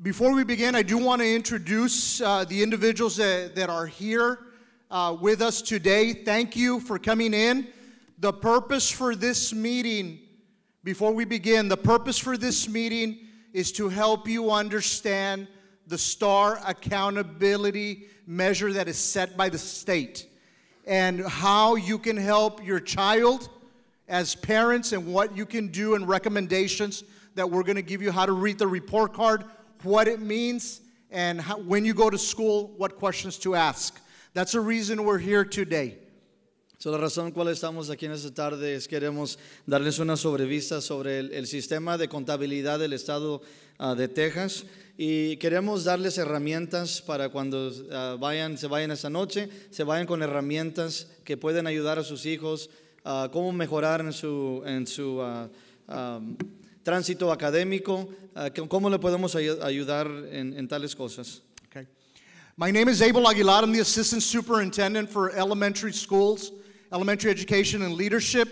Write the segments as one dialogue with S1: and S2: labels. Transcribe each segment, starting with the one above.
S1: Before we begin, I do want to introduce the individuals that are here with us today. Thank you for coming in. The purpose for this meeting, before we begin, the purpose for this meeting is to help you understand the STAAR accountability measure that is set by the state and how you can help your child as parents and what you can do and recommendations that we're going to give you, how to read the report card, what it means, and how, when you go to school, what questions to ask. That's the reason we're here today.
S2: So, la razón por la cual estamos aquí en esta tarde es queremos darles una sobrevista sobre el sistema de contabilidad del estado de Texas y queremos darles herramientas para cuando se vayan esta noche, se vayan con herramientas que pueden ayudar a sus hijos cómo mejorar en su tránsito académico, cómo le podemos ayudar en tales cosas.
S1: Okay. My name is Abel Aguilar. I'm the Assistant Superintendent for Elementary Schools, Elementary Education and Leadership.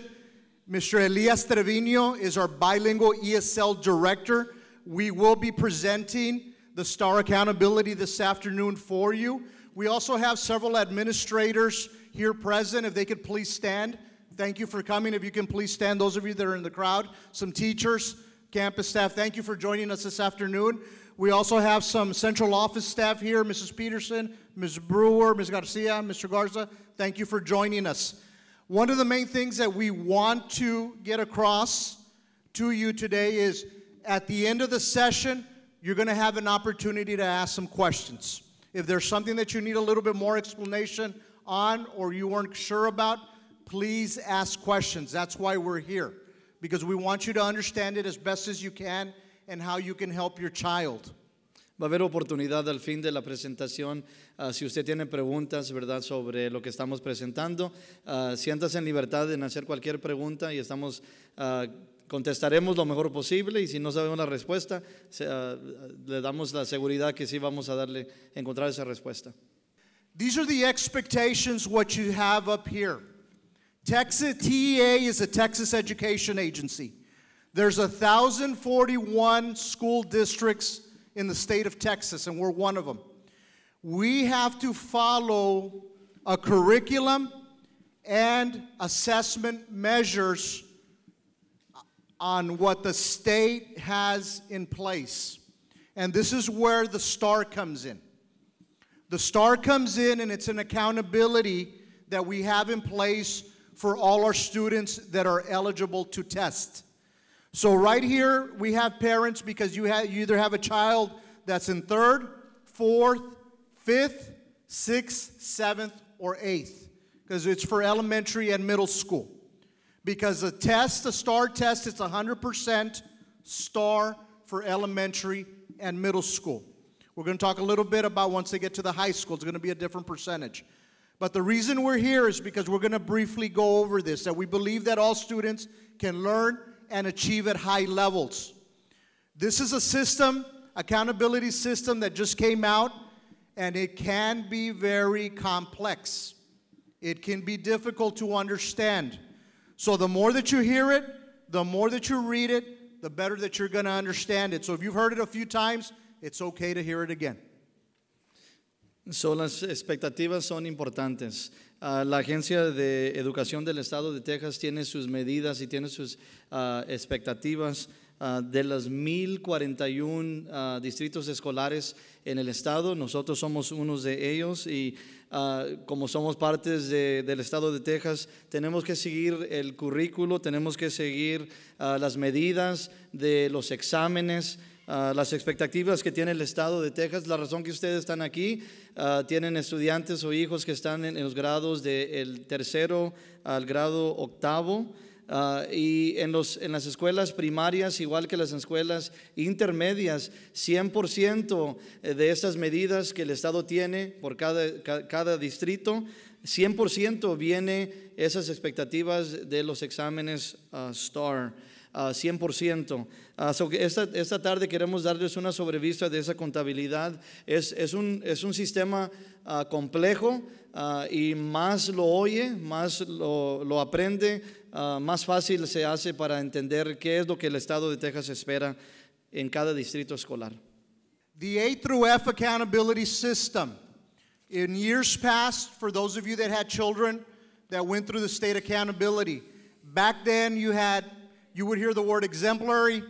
S1: Mr. Elias Trevino is our bilingual ESL Director. We will be presenting the STAAR accountability this afternoon for you. We also have several administrators here present. If they could please stand. Thank you for coming. If you can please stand, those of you that are in the crowd. Some teachers, campus staff, thank you for joining us this afternoon. We also have some central office staff here, Mrs. Peterson, Ms. Brewer, Ms. Garcia, Mr. Garza. Thank you for joining us. One of the main things that we want to get across to you today is at the end of the session, you're going to have an opportunity to ask some questions. If there's something that you need a little bit more explanation on or you weren't sure about, please ask questions. That's why we're here, because we want you to understand it as best as you can and how you can help your child.
S2: Va a haber oportunidad al fin de la presentación. Si usted tiene preguntas, ¿verdad?, sobre lo que estamos presentando, siéntase en libertad en hacer cualquier pregunta y contestaremos lo mejor posible, y si no sabemos la respuesta, le damos la seguridad que sí vamos a encontrar esa respuesta.
S1: These are the expectations, what you have up here. Texas, TEA is a Texas education agency. There's 1,041 school districts in the state of Texas, and we're one of them. We have to follow a curriculum and assessment measures on what the state has in place. And this is where the STAAR comes in. The STAAR comes in, and it's an accountability that we have in place for all our students that are eligible to test. So right here, we have parents, because you either have a child that's in 3rd, 4th, 5th, 6th, 7th, or 8th, because it's for elementary and middle school. Because the STAAR test, it's 100% STAAR for elementary and middle school. We're going to talk a little bit about once they get to the high school, it's going to be a different percentage. But the reason we're here is because we're going to briefly go over this, that we believe that all students can learn and achieve at high levels. This is a system, accountability system, that just came out, and it can be very complex. It can be difficult to understand. So the more that you hear it, the more that you read it, the better that you're going to understand it. So if you've heard it a few times, it's okay to hear it again.
S2: So, las expectativas son importantes. La Agencia de Educación del Estado de Texas tiene sus medidas y tiene sus expectativas de las 1,041 distritos escolares en el estado. Nosotros somos unos de ellos, y como somos partes del estado de Texas, tenemos que seguir el currículo, tenemos que seguir las medidas de los exámenes, las expectativas que tiene el estado de Texas. La razón que ustedes están aquí, tienen estudiantes o hijos que están en los grados del 3º al grado 8º, y en las escuelas primarias, igual que las escuelas intermedias, 100% de estas medidas que el estado tiene por cada distrito, 100% viene esas expectativas de los exámenes STAAR. 100%. So esta tarde queremos darles una sobrevista de esa contabilidad. Es un sistema complejo, y más lo oye, más lo aprende, más fácil se hace para entender qué es lo que el estado de Texas espera en cada distrito escolar.
S1: The A through F accountability system. In years past, for those of you that had children that went through the state accountability, back then you would hear the word exemplary,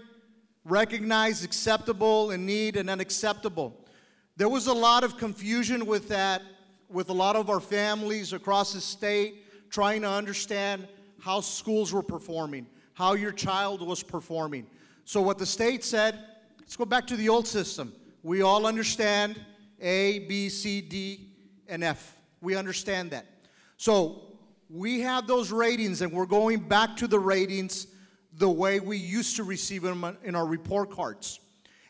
S1: recognized, acceptable, in need, and unacceptable. There was a lot of confusion with that, with a lot of our families across the state trying to understand how schools were performing, how your child was performing. So what the state said, let's go back to the old system. We all understand A, B, C, D, and F. We understand that. So we have those ratings, and we're going back to the ratings the way we used to receive them in our report cards.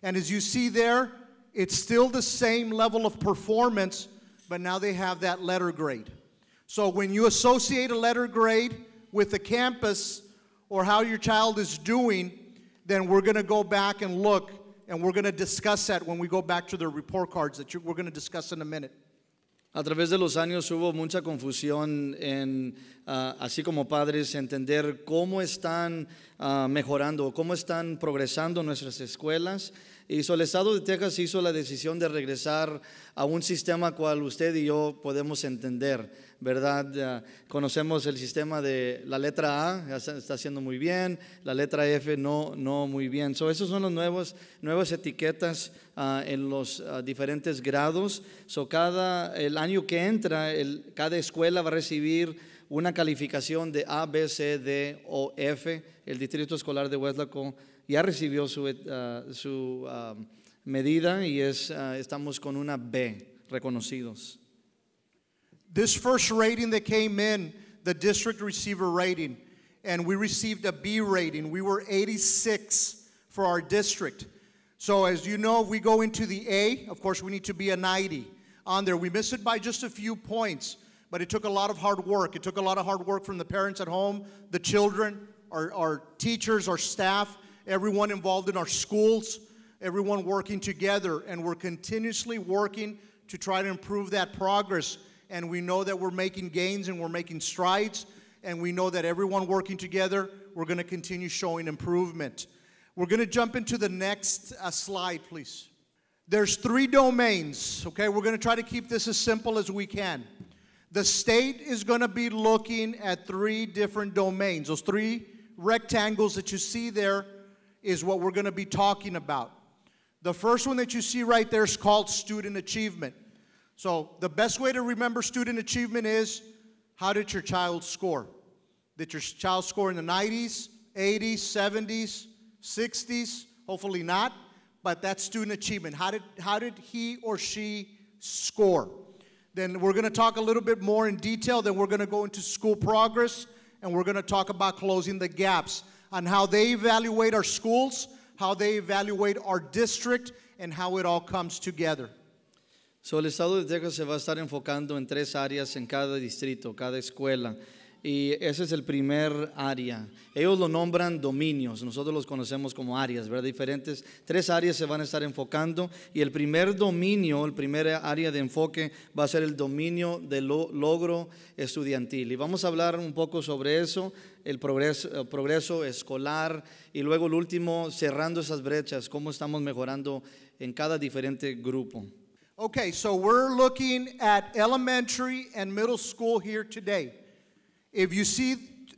S1: And as you see there, it's still the same level of performance, but now they have that letter grade. So when you associate a letter grade with the campus or how your child is doing, then we're going to go back and look, and we're going to discuss that when we go back to the report cards that we're going to discuss in a minute.
S2: A través de los años hubo mucha confusión en, así como padres, entender cómo están mejorando, cómo están progresando nuestras escuelas. Y el estado de Texas hizo la decisión de regresar a un sistema cual usted y yo podemos entender, ¿verdad? Conocemos el sistema de la letra A, está haciendo muy bien, la letra F no muy bien. Esos son los nuevas etiquetas en los diferentes grados. El año que entra, cada escuela va a recibir una calificación de A, B, C, D o F. El Distrito Escolar de Weslaco ya recibió su medida y estamos con una B, reconocidos.
S1: This first rating that came in, the district receiver rating, and we received a B rating. We were 86 for our district. So as you know, if we go into the A, of course we need to be a 90 on there. We missed it by just a few points, but it took a lot of hard work. It took a lot of hard work from the parents at home, the children, our teachers, our staff, everyone involved in our schools, everyone working together, and we're continuously working to try to improve that progress. And we know that we're making gains and we're making strides, and we know that everyone working together, we're going to continue showing improvement. We're going to jump into the next slide, please. There's 3 domains, okay? We're going to try to keep this as simple as we can. The state is going to be looking at 3 different domains. Those 3 rectangles that you see there is what we're going to be talking about. The first one that you see right there is called student achievement. So the best way to remember student achievement is, how did your child score? Did your child score in the 90s, 80s, 70s, 60s? Hopefully not, but that's student achievement. How did he or she score? Then we're going to talk a little bit more in detail. Then we're going to go into school progress, and we're going to talk about closing the gaps on how they evaluate our schools, how they evaluate our district, and how it all comes together.
S2: El estado de Texas se va a estar enfocando en 3 áreas en cada distrito, cada escuela. Y ese es el primer área. Ellos lo nombran dominios, nosotros los conocemos como áreas, ¿verdad? Diferentes, 3 áreas se van a estar enfocando. Y el primer dominio, el primer área de enfoque va a ser el dominio del logro estudiantil. Y vamos a hablar un poco sobre eso, el progreso escolar, y luego el último, cerrando esas brechas, cómo estamos mejorando en cada diferente grupo.
S1: Okay, so we're looking at elementary and middle school here today. If you see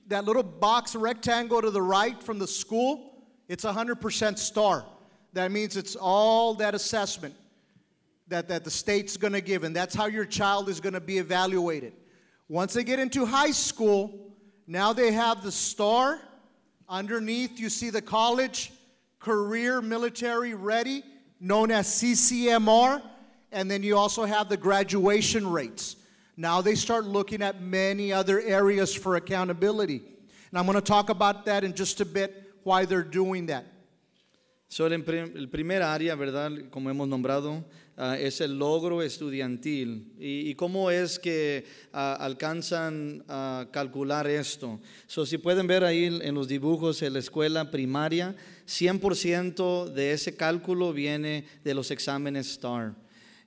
S1: that little box rectangle to the right from the school, it's 100% STAAR. That means it's all that assessment that the state's going to give, and that's how your child is going to be evaluated. Once they get into high school, now they have the STAAR. Underneath, you see the college, career, military ready, known as CCMR. And then you also have the graduation rates. Now they start looking at many other areas for accountability. And I'm going to talk about that in just a bit, why they're doing that.
S2: El primer área, ¿verdad? Como hemos nombrado, es el logro estudiantil. Y cómo es que alcanzan a calcular esto. Si pueden ver ahí en los dibujos en la escuela primaria, 100% de ese cálculo viene de los exámenes STAAR.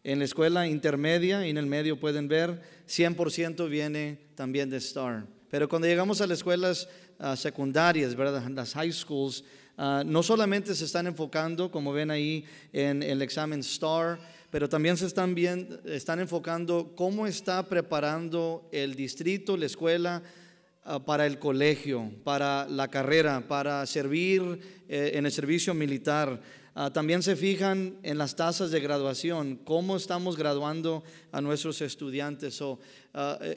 S2: En la escuela intermedia y en el medio pueden ver, 100% viene también de STAAR. Pero cuando llegamos a las escuelas secundarias, ¿verdad? Las high schools, No solamente se están enfocando, como ven ahí, en el examen STAAR, pero también se están enfocando cómo está preparando el distrito, la escuela, para el colegio, para la carrera, para servir en el servicio militar. También se fijan en las tasas de graduación, cómo estamos graduando a nuestros estudiantes.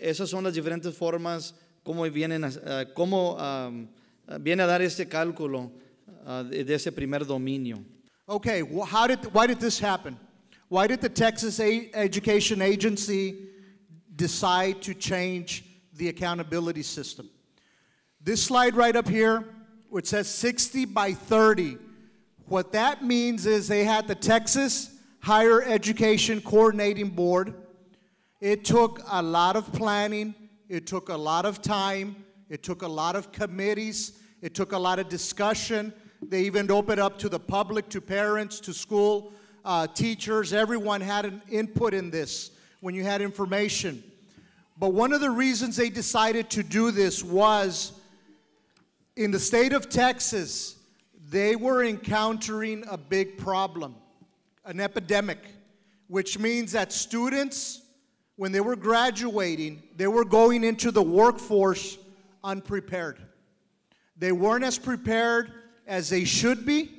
S2: Esas son las diferentes formas cómo viene a dar este cálculo de ese primer dominio.
S1: Okay, why did this happen? Why did the Texas Education Agency decide to change the accountability system? This slide right up here, which says 60 by 30, what that means is they had the Texas Higher Education Coordinating Board. It took a lot of planning, it took a lot of time, it took a lot of committees, it took a lot of discussion. They even opened up to the public, to parents, to school teachers. Everyone had an input in this when you had information. But one of the reasons they decided to do this was in the state of Texas, they were encountering a big problem, an epidemic, which means that students, when they were graduating, they were going into the workforce unprepared. They weren't as prepared as they should be.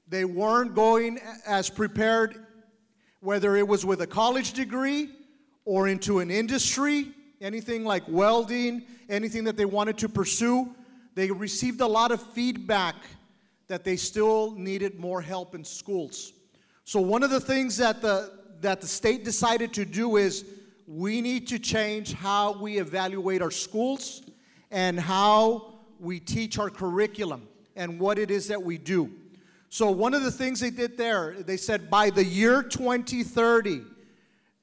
S1: They weren't going as prepared, whether it was with a college degree or into an industry, anything like welding, anything that they wanted to pursue. They received a lot of feedback that they still needed more help in schools. So one of the things that the state decided to do is we need to change how we evaluate our schools and how we teach our curriculum and what it is that we do. So one of the things they did there, they said by the year 2030,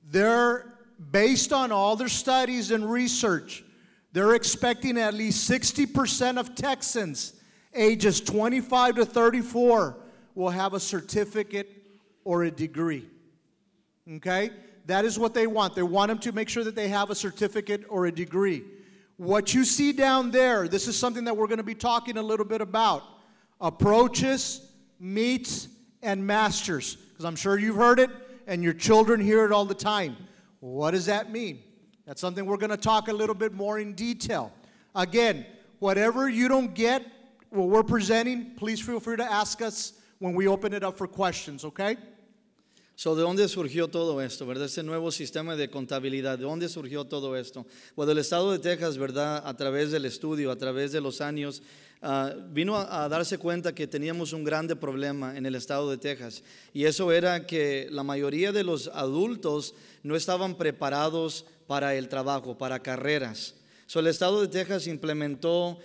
S1: they're based on all their studies and research, they're expecting at least 60% of Texans ages 25 to 34 will have a certificate or a degree. Okay? That is what they want. They want them to make sure that they have a certificate or a degree. What you see down there, this is something that we're going to be talking a little bit about. Approaches, meets, and masters. Because I'm sure you've heard it, and your children hear it all the time. What does that mean? That's something we're going to talk a little bit more in detail. Again, whatever you don't get, what we're presenting, please feel free to ask us when we open it up for questions, okay?
S2: So, ¿de dónde surgió todo esto, verdad? Este nuevo sistema de contabilidad, ¿de dónde surgió todo esto? Bueno, el estado de Texas, verdad, a través del estudio, a través de los años, vino a darse cuenta que teníamos un grande problema en el estado de Texas. Y eso era que la mayoría de los adultos no estaban preparados para el trabajo, para carreras. So, el estado de Texas implementó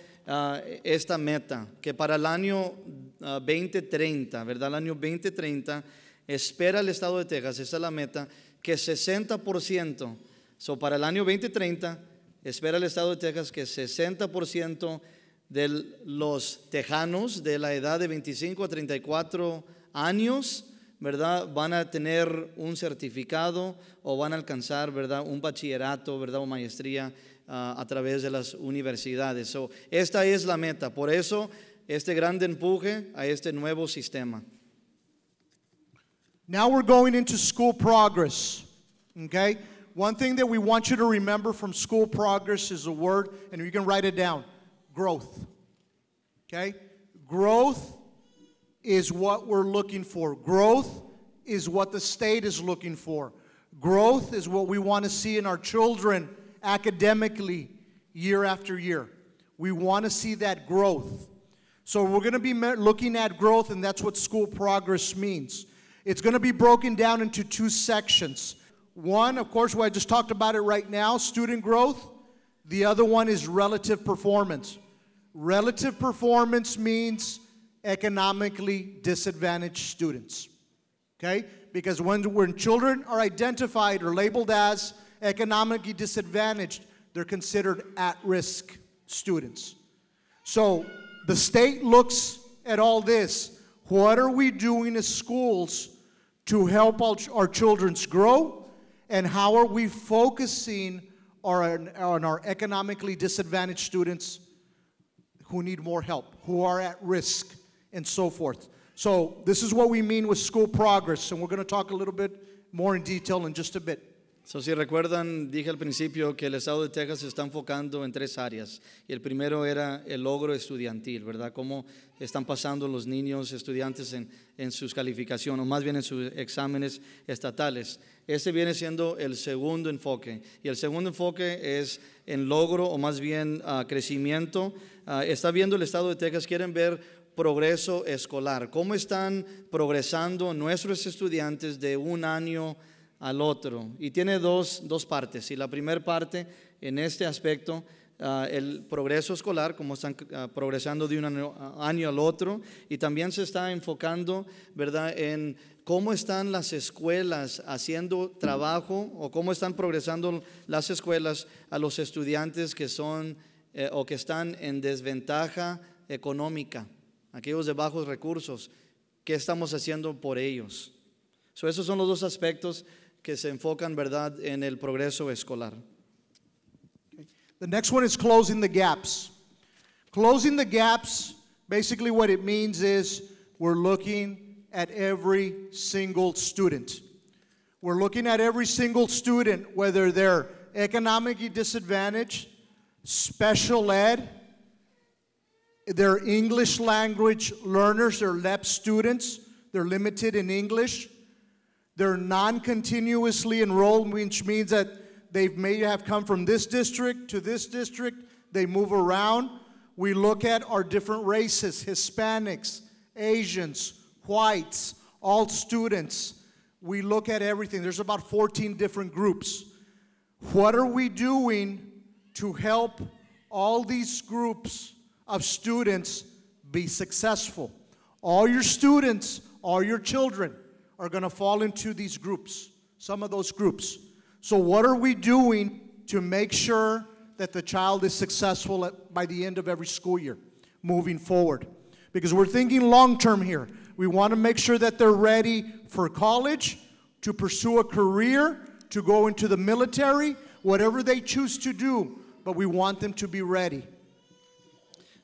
S2: esta meta, que para el año 2030, ¿verdad? El año 2030, espera el estado de Texas, esa es la meta, que 60%, para el año 2030, espera el estado de Texas que 60% de los tejanos de la edad de 25 a 34 años, ¿verdad? Van a tener un certificado o van a alcanzar, ¿verdad? Un bachillerato, ¿verdad? O maestría a través de las universidades. Esta es la meta, por eso este grande empuje a este nuevo sistema.
S1: Now we're going into school progress, okay? One thing that we want you to remember from school progress is a word, and you can write it down, growth, okay? Growth is what we're looking for. Growth is what the state is looking for. Growth is what we want to see in our children academically year after year. We want to see that growth. So we're going to be looking at growth, and that's what school progress means. It's going to be broken down into two sections. One, of course, I just talked about it right now, student growth. The other one is relative performance. Relative performance means economically disadvantaged students. Okay? Because when children are identified or labeled as economically disadvantaged, they're considered at-risk students. So the state looks at all this. What are we doing as schools to help our children grow, and how are we focusing on our economically disadvantaged students who need more help, who are at risk and so forth. So this is what we mean with school progress, and we're going to talk a little bit more in detail in just a bit.
S2: So, si recuerdan, dije al principio que el estado de Texas se está enfocando en tres áreas. Y el primero era el logro estudiantil, ¿verdad? Cómo están pasando los niños, estudiantes en sus calificaciones, o más bien en sus exámenes estatales. Ese viene siendo el segundo enfoque. Y el segundo enfoque es en logro, o más bien crecimiento. Está viendo el estado de Texas, quieren ver progreso escolar. ¿Cómo están progresando nuestros estudiantes de un año al otro? Y tiene dos partes. Y la primera parte, en este aspecto, el progreso escolar, cómo están progresando de un año al otro. Y también se está enfocando, ¿verdad?, en cómo están las escuelas haciendo trabajo, o cómo están progresando las escuelas a los estudiantes que son o que están en desventaja económica, aquellos de bajos recursos. ¿Qué estamos haciendo por ellos? Esos son los dos aspectos que se enfocan, ¿verdad?, en el progreso escolar.
S1: The next one is closing the gaps. Closing the gaps, basically what it means is we're looking at every single student. We're looking at every single student, whether they're economically disadvantaged, special ed, they're English language learners, they're LEP students, they're limited in English. They're non-continuously enrolled, which means that they may have come from this district to this district. They move around. We look at our different races, Hispanics, Asians, whites, all students. We look at everything. There's about 14 different groups. What are we doing to help all these groups of students be successful? All your students, all your children are going to fall into these groups, some of those groups. So what are we doing to make sure that the child is successful by the end of every school year, moving forward? Because we're thinking long-term here. We want to make sure that they're ready for college, to pursue a career, to go into the military, whatever they choose to do, but we want them to be ready.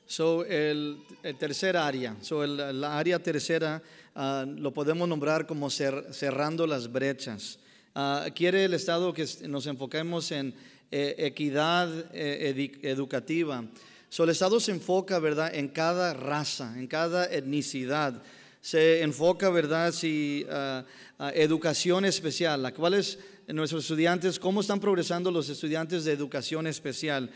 S2: So, el tercer área, la área tercera lo podemos nombrar como cerrando las brechas. Quiere el Estado que nos enfoquemos en equidad educativa. So, el Estado se enfoca, ¿verdad?, en cada raza, en cada etnicidad. Se enfoca, ¿verdad?, si educación especial, ¿cuáles nuestros estudiantes, cómo están progresando los estudiantes de educación especial?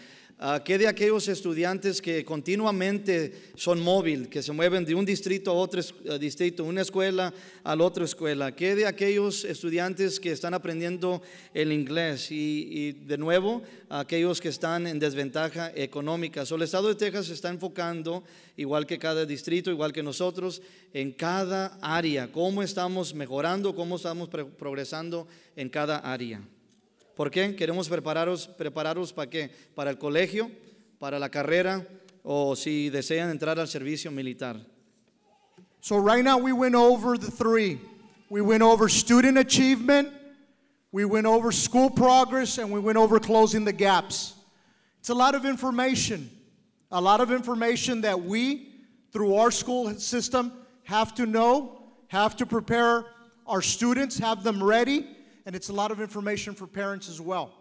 S2: ¿Qué de aquellos estudiantes que continuamente son móviles, que se mueven de un distrito a otro distrito, una escuela a la otra escuela? ¿Qué de aquellos estudiantes que están aprendiendo el inglés? Y de nuevo, aquellos que están en desventaja económica. El Estado de Texas se está enfocando, igual que cada distrito, igual que nosotros, en cada área. ¿Cómo estamos mejorando? ¿Cómo estamos progresando en cada área? ¿Por qué? Queremos prepararos ¿para qué? Para el colegio, para la carrera, o si desean entrar al servicio militar.
S1: So right now we went over the three. We went over student achievement, we went over school progress, and we went over closing the gaps. It's a lot of information that we, through our school system, have to know, have to prepare our students, have them ready. And it's a lot of information for parents as well.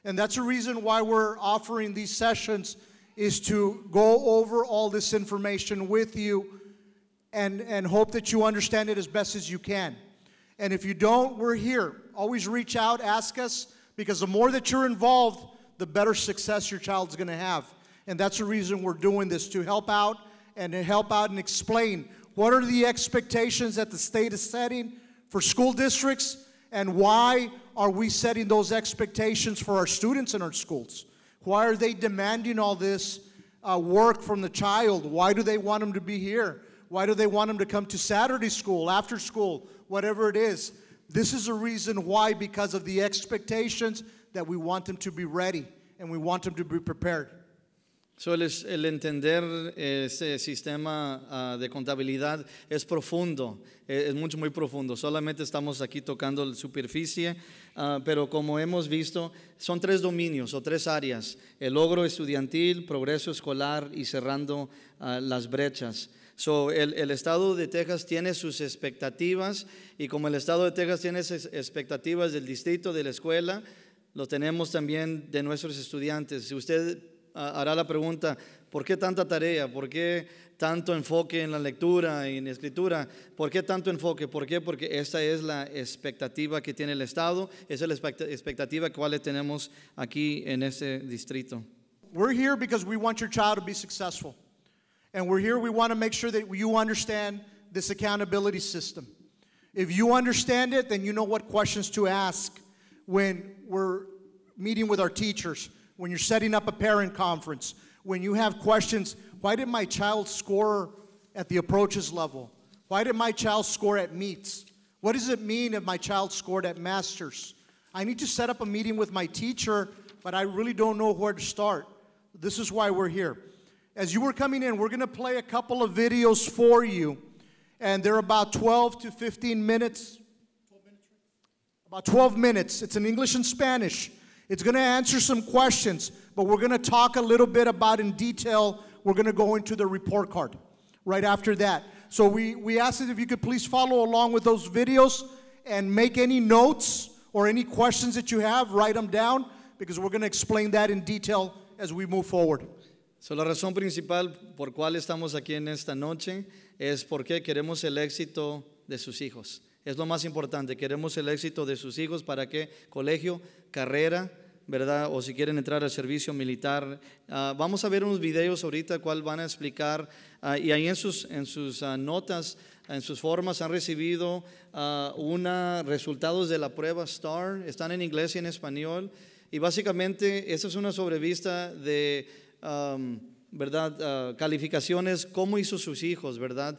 S1: And that's the reason why we're offering these sessions, is to go over all this information with you and hope that you understand it as best as you can. And if you don't, we're here. Always reach out, ask us, because the more that you're involved, the better success your child's going to have. And that's the reason we're doing this, to help out and explain what are the expectations that the state is setting for school districts. And why are we setting those expectations for our students in our schools? Why are they demanding all this work from the child? Why do they want them to be here? Why do they want them to come to Saturday school, after school, whatever it is? This is a reason why, because of the expectations that we want them to be ready and we want them to be prepared.
S2: So, el entender ese sistema de contabilidad es profundo, es muy profundo. Solamente estamos aquí tocando la superficie, pero como hemos visto, son tres dominios o tres áreas: el logro estudiantil, progreso escolar y cerrando las brechas. So, el estado de Texas tiene sus expectativas y como el estado de Texas tiene esas expectativas del distrito, de la escuela, lo tenemos también de nuestros estudiantes. Si usted hará la pregunta, ¿por qué tanta tarea? ¿Por qué tanto enfoque en la lectura y en la escritura? ¿Por qué tanto enfoque? ¿Por qué? Porque esta es la expectativa que tiene el estado, esa es la expectativa que tenemos aquí en este distrito.
S1: We're here because we want your child to be successful. And we're here, we want to make sure that you understand this accountability system. If you understand it, then you know what questions to ask when we're meeting with our teachers, when you're setting up a parent conference, when you have questions, why did my child score at the approaches level? Why did my child score at meets? What does it mean if my child scored at masters? I need to set up a meeting with my teacher, but I really don't know where to start. This is why we're here. As you were coming in, we're going to play a couple of videos for you, and they're about 12 to 15 minutes. About 12 minutes. It's in English and Spanish. It's going to answer some questions, but we're going to talk a little bit about in detail. We're going to go into the report card right after that. So we asked if you could please follow along with those videos and make any notes or any questions that you have, write them down, because we're going to explain that in detail as we move forward.
S2: So, la razón principal por cual estamos aquí en esta noche es porque queremos el éxito de sus hijos. Es lo más importante, queremos el éxito de sus hijos para que colegio, carrera, ¿verdad? O si quieren entrar al servicio militar. Vamos a ver unos videos ahorita cual van a explicar y ahí en sus notas, en sus formas han recibido resultados de la prueba STAAR, están en inglés y en español y básicamente esa es una sobrevista de ¿verdad? Calificaciones, cómo hizo sus hijos, ¿verdad?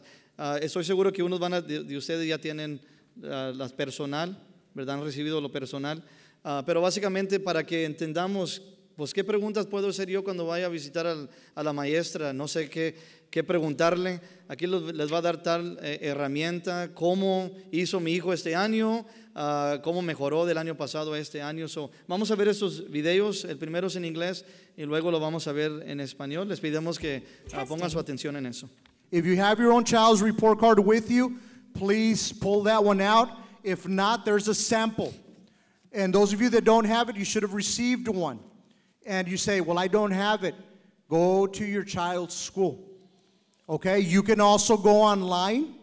S2: Estoy seguro que unos de ustedes ya tienen las personal, ¿verdad? Han recibido lo personal, pero básicamente para que entendamos, pues qué preguntas puedo hacer yo cuando vaya a visitar a la maestra, no sé qué preguntarle, aquí les va a dar tal herramienta, cómo hizo mi hijo este año, cómo mejoró del año pasado a este año. So, vamos a ver estos videos, el primero es en inglés y luego lo vamos a ver en español. Les pedimos que pongan su atención en eso.
S1: If you have your own child's report card with you, please pull that one out. If not, there's a sample. And those of you that don't have it, you should have received one. And you say, well, I don't have it. Go to your child's school. Okay, you can also go online,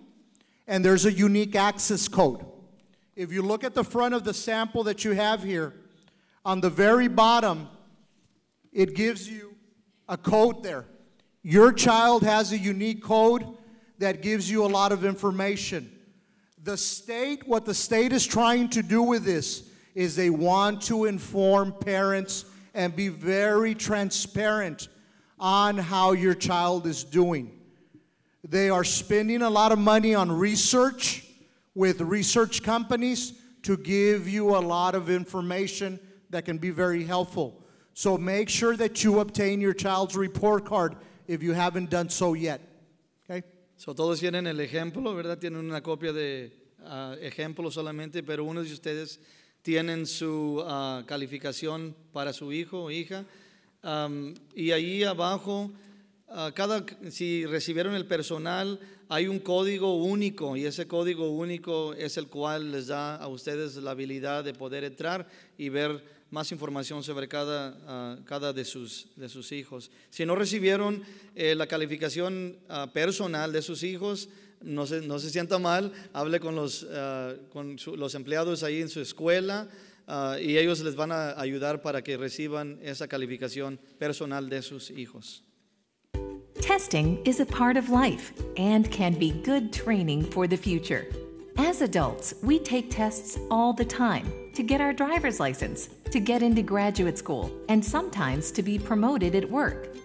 S1: and there's a unique access code. If you look at the front of the sample that you have here, on the very bottom, it gives you a code there. Your child has a unique code that gives you a lot of information. What the state is trying to do with this is they want to inform parents and be very transparent on how your child is doing. They are spending a lot of money on research with research companies to give you a lot of information that can be very helpful. So make sure that you obtain your child's report card if you haven't done so yet. Okay?
S2: So todos tienen el ejemplo, ¿verdad? Tienen una copia de ejemplo solamente, pero uno de ustedes tienen su calificación para su hijo o hija. Y ahí abajo, si recibieron el personal, hay un código único y ese código único es el cual les da a ustedes la habilidad de poder entrar y ver más información sobre cada de sus hijos. Si no recibieron la calificación personal de sus hijos, no se sienta mal, hable con los empleados ahí en su escuela y ellos les van a ayudar para que reciban esa calificación personal de sus hijos.
S3: Testing is a part of life and can be good training for the future. As adults, we take tests all the time to get our driver's license, to get into graduate school, and sometimes to be promoted at work.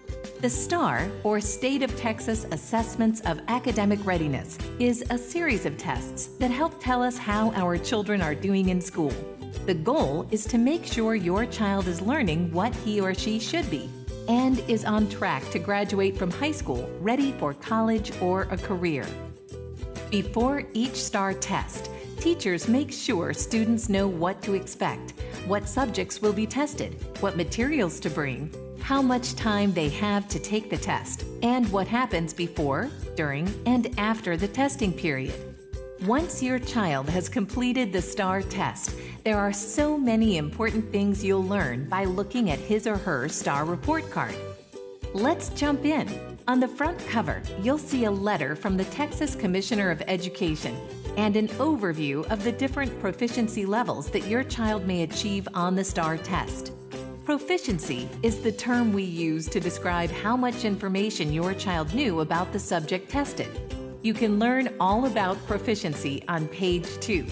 S3: The STAAR, or State of Texas Assessments of Academic Readiness, is a series of tests that help tell us how our children are doing in school. The goal is to make sure your child is learning what he or she should be and is on track to graduate from high school ready for college or a career. Before each STAAR test, teachers make sure students know what to expect, what subjects will be tested, what materials to bring, how much time they have to take the test, and what happens before, during, and after the testing period. Once your child has completed the STAAR test, there are so many important things you'll learn by looking at his or her STAAR report card. Let's jump in. On the front cover, you'll see a letter from the Texas Commissioner of Education and an overview of the different proficiency levels that your child may achieve on the STAAR test. Proficiency is the term we use to describe how much information your child knew about the subject tested. You can learn all about proficiency on page 2.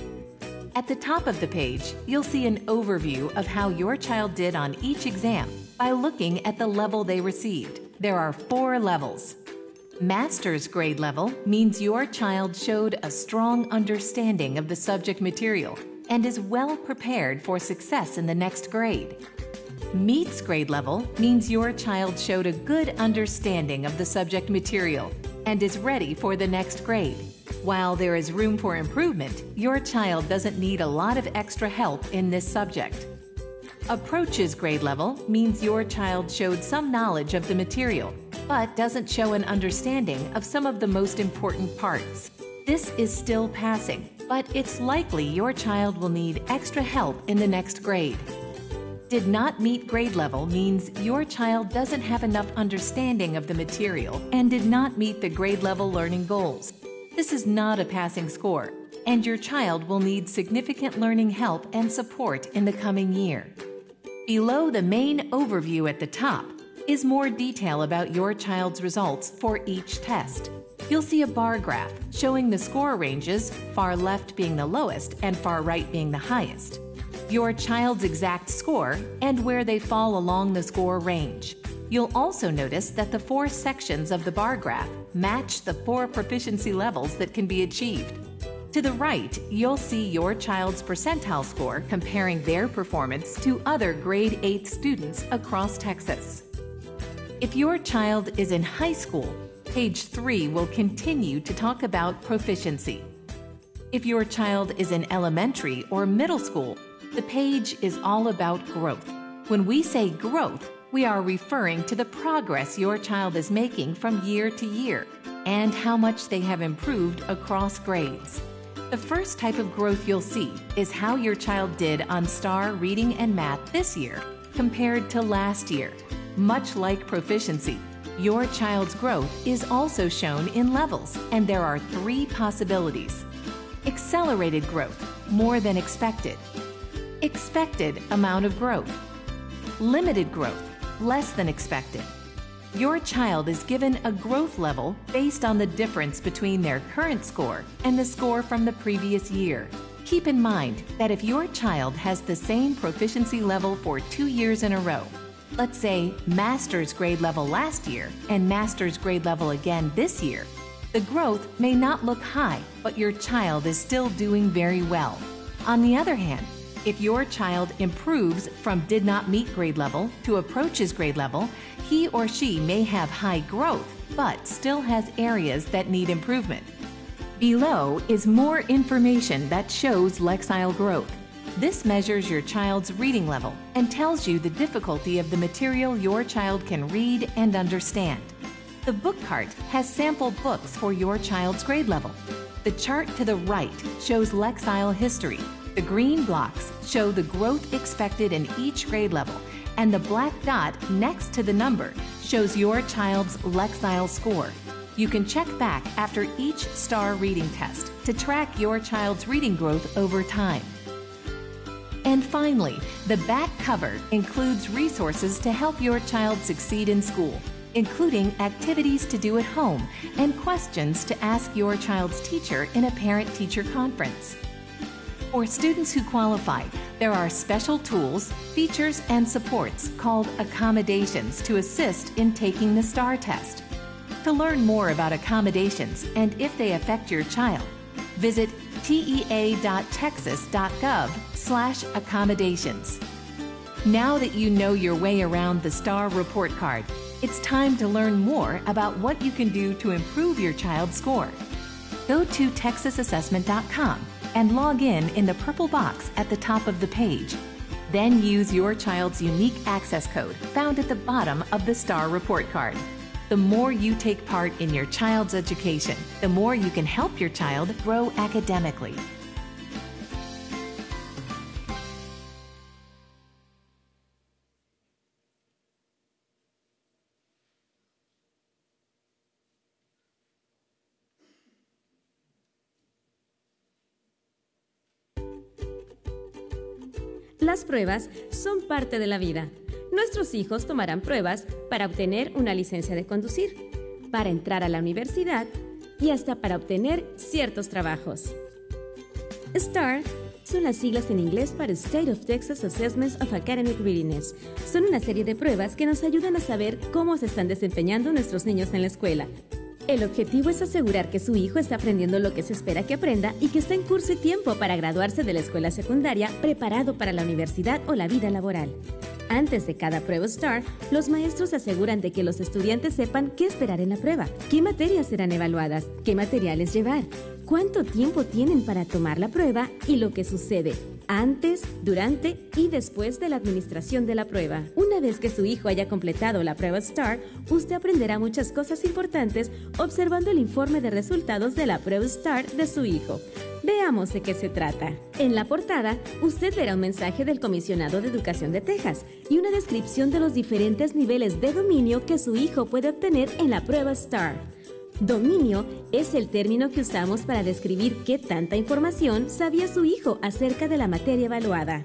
S3: At the top of the page, you'll see an overview of how your child did on each exam by looking at the level they received. There are 4 levels. Master's grade level means your child showed a strong understanding of the subject material and is well prepared for success in the next grade. Meets grade level means your child showed a good understanding of the subject material and is ready for the next grade. While there is room for improvement, your child doesn't need a lot of extra help in this subject. Approaches grade level means your child showed some knowledge of the material, but doesn't show an understanding of some of the most important parts. This is still passing, but it's likely your child will need extra help in the next grade. Did not meet grade level means your child doesn't have enough understanding of the material and did not meet the grade level learning goals. This is not a passing score, and your child will need significant learning help and support in the coming year. Below the main overview at the top is more detail about your child's results for each test. You'll see a bar graph showing the score ranges, far left being the lowest and far right being the highest, your child's exact score, and where they fall along the score range. You'll also notice that the 4 sections of the bar graph match the 4 proficiency levels that can be achieved. To the right, you'll see your child's percentile score comparing their performance to other grade 8 students across Texas. If your child is in high school, page 3 will continue to talk about proficiency. If your child is in elementary or middle school, the page is all about growth. When we say growth, we are referring to the progress your child is making from year to year and how much they have improved across grades. The first type of growth you'll see is how your child did on STAAR reading and math this year compared to last year. Much like proficiency, your child's growth is also shown in levels, and there are 3 possibilities. Accelerated growth, more than expected. Expected amount of growth. Limited growth, less than expected. Your child is given a growth level based on the difference between their current score and the score from the previous year. Keep in mind that if your child has the same proficiency level for 2 years in a row, let's say master's grade level last year and master's grade level again this year, the growth may not look high, but your child is still doing very well. On the other hand, if your child improves from did not meet grade level to approaches grade level, he or she may have high growth, but still has areas that need improvement. Below is more information that shows Lexile growth. This measures your child's reading level and tells you the difficulty of the material your child can read and understand. The book cart has sample books for your child's grade level. The chart to the right shows Lexile History. The green blocks show the growth expected in each grade level, and the black dot next to the number shows your child's Lexile score. You can check back after each STAAR reading test to track your child's reading growth over time. And finally, the back cover includes resources to help your child succeed in school, including activities to do at home and questions to ask your child's teacher in a parent-teacher conference. For students who qualify, there are special tools, features, and supports called accommodations to assist in taking the STAAR test. To learn more about accommodations and if they affect your child, visit tea.texas.gov/accommodations. Now that you know your way around the STAAR report card, it's time to learn more about what you can do to improve your child's score. Go to texasassessment.com and log in the purple box at the top of the page. Then use your child's unique access code found at the bottom of the STAAR report card. The more you take part in your child's education, the more you can help your child grow academically.
S4: Las pruebas son parte de la vida. Nuestros hijos tomarán pruebas para obtener una licencia de conducir, para entrar a la universidad y hasta para obtener ciertos trabajos. STAAR son las siglas en inglés para State of Texas Assessments of Academic Readiness. Son una serie de pruebas que nos ayudan a saber cómo se están desempeñando nuestros niños en la escuela. El objetivo es asegurar que su hijo está aprendiendo lo que se espera que aprenda y que está en curso y tiempo para graduarse de la escuela secundaria, preparado para la universidad o la vida laboral. Antes de cada prueba STAAR, los maestros se aseguran de que los estudiantes sepan qué esperar en la prueba, qué materias serán evaluadas, qué materiales llevar, cuánto tiempo tienen para tomar la prueba y lo que sucede antes, durante y después de la administración de la prueba. Una vez que su hijo haya completado la prueba STAAR, usted aprenderá muchas cosas importantes observando el informe de resultados de la prueba STAAR de su hijo. Veamos de qué se trata. En la portada, usted verá un mensaje del Comisionado de Educación de Texas y una descripción de los diferentes niveles de dominio que su hijo puede obtener en la prueba STAAR. Dominio es el término que usamos para describir qué tanta información sabía su hijo acerca de la materia evaluada.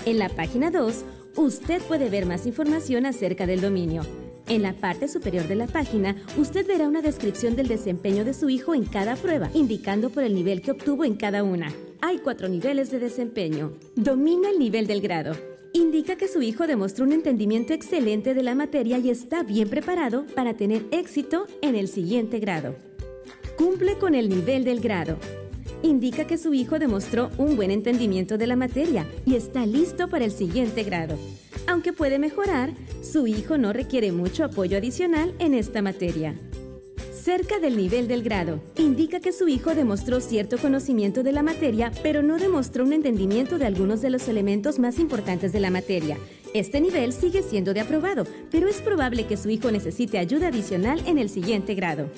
S4: En la página 2, usted puede ver más información acerca del dominio. En la parte superior de la página, usted verá una descripción del desempeño de su hijo en cada prueba, indicando por el nivel que obtuvo en cada una. Hay 4 niveles de desempeño. Domina el nivel del grado. Indica que su hijo demostró un entendimiento excelente de la materia y está bien preparado para tener éxito en el siguiente grado. Cumple con el nivel del grado. Indica que su hijo demostró un buen entendimiento de la materia y está listo para el siguiente grado. Aunque puede mejorar, su hijo no requiere mucho apoyo adicional en esta materia. Cerca del nivel del grado, indica que su hijo demostró cierto conocimiento de la materia, pero no demostró un entendimiento de algunos de los elementos más importantes de la materia. Este nivel sigue siendo de aprobado, pero es probable que su hijo necesite ayuda adicional en el siguiente grado.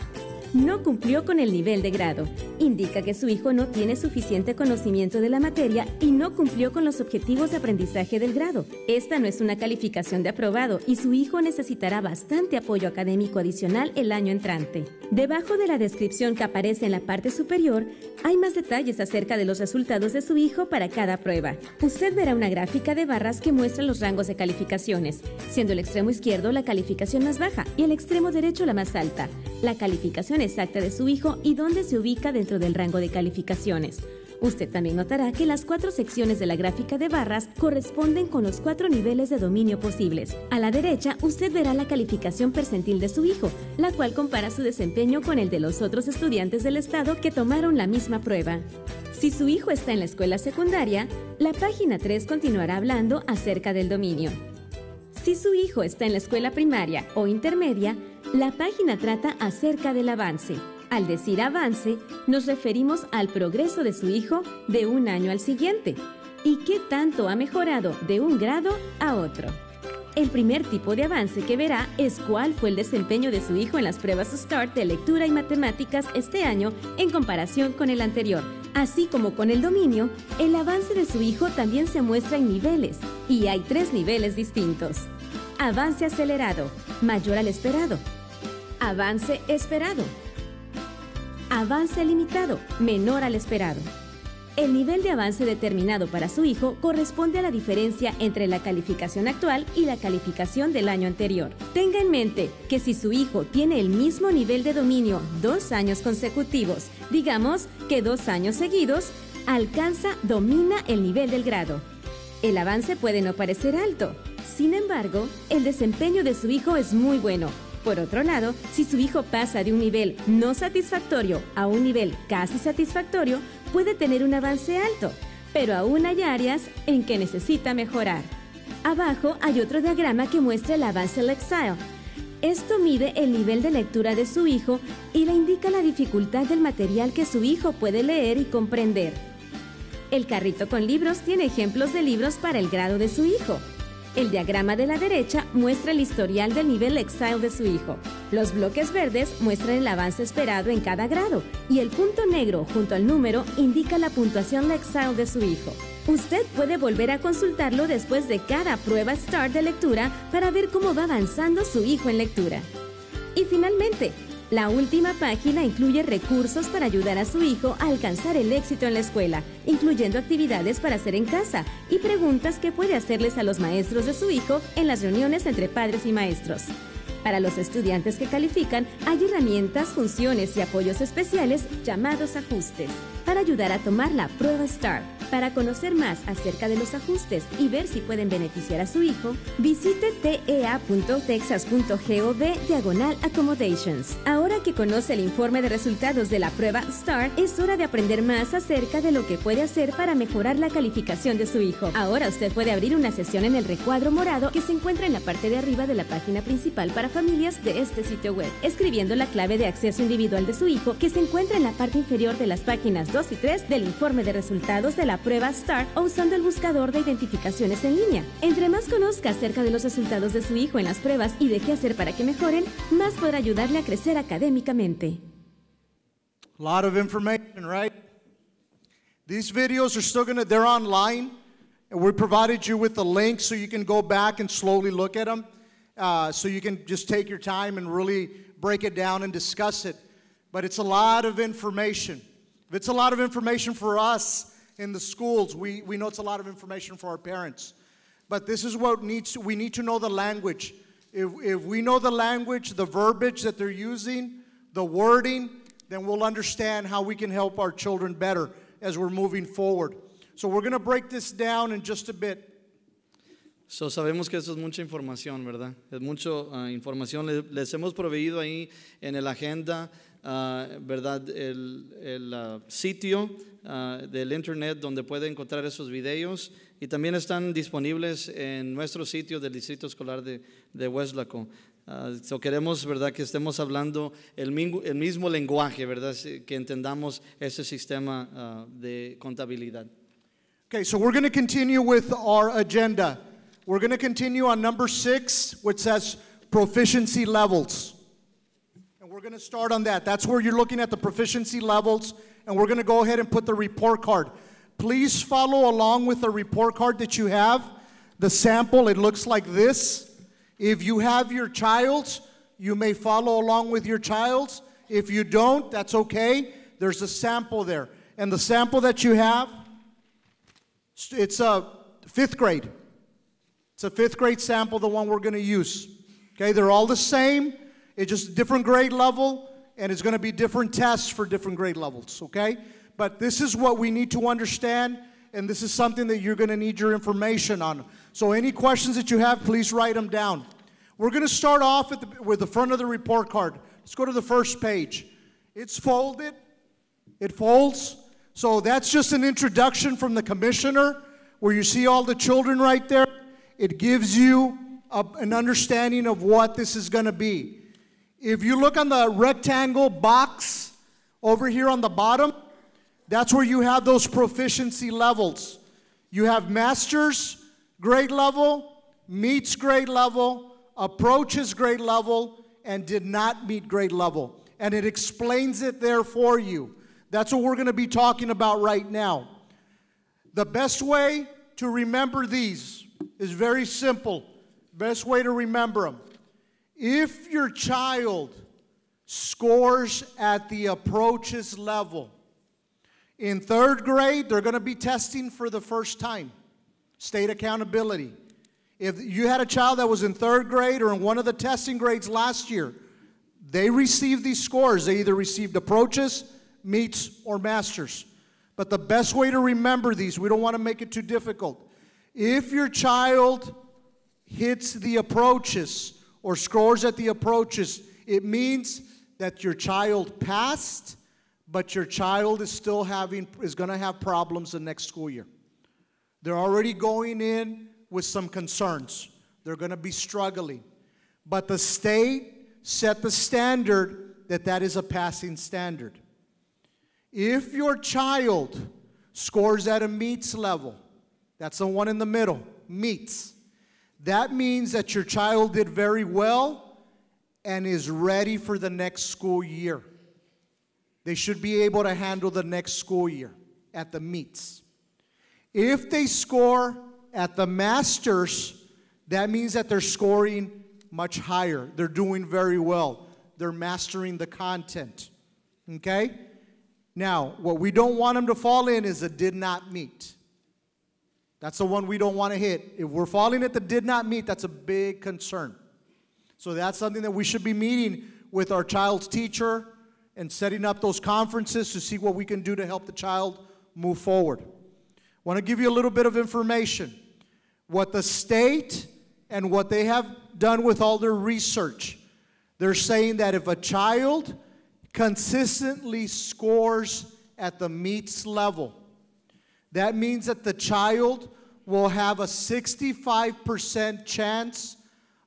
S4: No cumplió con el nivel de grado. Indica que su hijo no tiene suficiente conocimiento de la materia y no cumplió con los objetivos de aprendizaje del grado. Esta no es una calificación de aprobado y su hijo necesitará bastante apoyo académico adicional el año entrante. Debajo de la descripción que aparece en la parte superior, hay más detalles acerca de los resultados de su hijo para cada prueba. Usted verá una gráfica de barras que muestra los rangos de calificaciones, siendo el extremo izquierdo la calificación más baja y el extremo derecho la más alta. La calificación exacta de su hijo y dónde se ubica dentro del rango de calificaciones. Usted también notará que las 4 secciones de la gráfica de barras corresponden con los 4 niveles de dominio posibles. A la derecha, usted verá la calificación percentil de su hijo, la cual compara su desempeño con el de los otros estudiantes del estado que tomaron la misma prueba. Si su hijo está en la escuela secundaria, la página 3 continuará hablando acerca del dominio. Si su hijo está en la escuela primaria o intermedia, la página trata acerca del avance. Al decir avance, nos referimos al progreso de su hijo de un año al siguiente y qué tanto ha mejorado de un grado a otro. El primer tipo de avance que verá es cuál fue el desempeño de su hijo en las pruebas STAAR de lectura y matemáticas este año en comparación con el anterior. Así como con el dominio, el avance de su hijo también se muestra en niveles y hay 3 niveles distintos. Avance acelerado, mayor al esperado. Avance esperado. Avance limitado, menor al esperado. El nivel de avance determinado para su hijo corresponde a la diferencia entre la calificación actual y la calificación del año anterior. Tenga en mente que si su hijo tiene el mismo nivel de dominio 2 años consecutivos, digamos que 2 años seguidos, domina el nivel del grado. El avance puede no parecer alto. Sin embargo, el desempeño de su hijo es muy bueno. Por otro lado, si su hijo pasa de un nivel no satisfactorio a un nivel casi satisfactorio, puede tener un avance alto, pero aún hay áreas en que necesita mejorar. Abajo hay otro diagrama que muestra el avance Lexile. Esto mide el nivel de lectura de su hijo y le indica la dificultad del material que su hijo puede leer y comprender. El carrito con libros tiene ejemplos de libros para el grado de su hijo. El diagrama de la derecha muestra el historial del nivel Lexile de su hijo. Los bloques verdes muestran el avance esperado en cada grado y el punto negro junto al número indica la puntuación Lexile de su hijo. Usted puede volver a consultarlo después de cada prueba STAAR de lectura para ver cómo va avanzando su hijo en lectura. Y finalmente, la última página incluye recursos para ayudar a su hijo a alcanzar el éxito en la escuela, incluyendo actividades para hacer en casa y preguntas que puede hacerles a los maestros de su hijo en las reuniones entre padres y maestros. Para los estudiantes que califican, hay herramientas, funciones y apoyos especiales llamados ajustes para ayudar a tomar la prueba STAAR. Para conocer más acerca de los ajustes y ver si pueden beneficiar a su hijo, visite tea.texas.gov/accommodations. Ahora que conoce el informe de resultados de la prueba STAAR, es hora de aprender más acerca de lo que puede hacer para mejorar la calificación de su hijo. Ahora usted puede abrir una sesión en el recuadro morado que se encuentra en la parte de arriba de la página principal para familias de este sitio web, escribiendo la clave de acceso individual de su hijo que se encuentra en la parte inferior de las páginas 2 y 3 del informe de resultados de la prueba STAAR o usando el buscador de identificaciones en línea. Entre más conozca acerca de los resultados de su hijo en las pruebas y de qué hacer para que mejoren, más podrá ayudarle a crecer académicamente.
S1: A lot of information, right? These videos are still they're online, and we provided you with the link so you can go back and slowly look at them. So you can just take your time and really break it down and discuss it. But it's a lot of information. If it's a lot of information for us in the schools, we know it's a lot of information for our parents. But this is what we need to know the language. If we know the language, the verbiage that they're using, the wording, then we'll understand how we can help our children better as we're moving forward. So we're going to break this down in just a bit.
S2: So, sabemos que eso es mucha información, ¿verdad? Es mucha información. Les hemos proveído ahí en la agenda, ¿verdad? El sitio del internet donde puede encontrar esos videos y también están disponibles en nuestro sitio del Distrito Escolar de Weslaco. So queremos, ¿verdad?, que estemos hablando el mismo lenguaje, ¿verdad?, que entendamos ese sistema de contabilidad.
S1: Okay, so we're going to continue with our agenda. We're going to continue on number 6, which says Proficiency Levels. And we're going to start on that. That's where you're looking at the proficiency levels, and we're going to go ahead and put the report card. Please follow along with the report card that you have. The sample, it looks like this. If you have your child's, you may follow along with your child's. If you don't, that's okay. There's a sample there. And the sample that you have, it's a 5th grade. It's a 5th grade sample, the one we're going to use. Okay, they're all the same. It's just a different grade level, and it's going to be different tests for different grade levels, okay? But this is what we need to understand, and this is something that you're going to need your information on. So any questions that you have, please write them down. We're going to start off with the front of the report card. Let's go to the first page. It's folded. It folds. So that's just an introduction from the commissioner, where you see all the children right there. It gives you an understanding of what this is going to be. If you look on the rectangle box over here on the bottom, that's where you have those proficiency levels. You have master's grade level, meets grade level, approaches grade level, and did not meet grade level. And it explains it there for you. That's what we're going to be talking about right now. The best way to remember these is very simple. Best way to remember them. If your child scores at the approaches level, in 3rd grade, they're going to be testing for the first time. State accountability. If you had a child that was in 3rd grade or in one of the testing grades last year, they received these scores. They either received approaches, meets, or masters. But the best way to remember these, we don't want to make it too difficult. If your child hits the approaches or scores at the approaches, it means that your child passed, but your child is still is going to have problems the next school year. They're already going in with some concerns. They're going to be struggling. But the state set the standard that is a passing standard. If your child scores at a meets level, that's the one in the middle, meets, that means that your child did very well and is ready for the next school year. They should be able to handle the next school year at the meets. If they score at the masters, that means that they're scoring much higher. They're doing very well. They're mastering the content. Okay? Now, what we don't want them to fall in is a did not meet. That's the one we don't want to hit. If we're falling at the did not meet, that's a big concern. So that's something that we should be meeting with our child's teacher and setting up those conferences to see what we can do to help the child move forward. I want to give you a little bit of information. What the state and what they have done with all their research, they're saying that if a child consistently scores at the meets level, that means that the child will have a 65% chance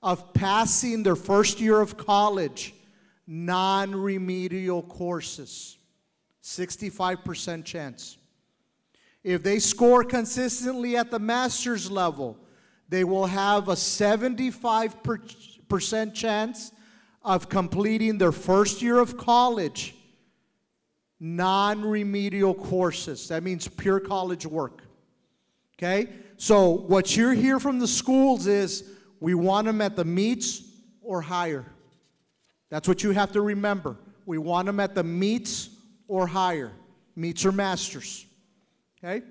S1: of passing their first year of college, non-remedial courses. 65% chance. If they score consistently at the master's level, they will have a 75% chance of completing their first year of college, non-remedial courses. That means pure college work. Okay? So what you hear from the schools is we want them at the meets or higher. That's what you have to remember. We want them at the meets or higher. Meets or masters. Okay?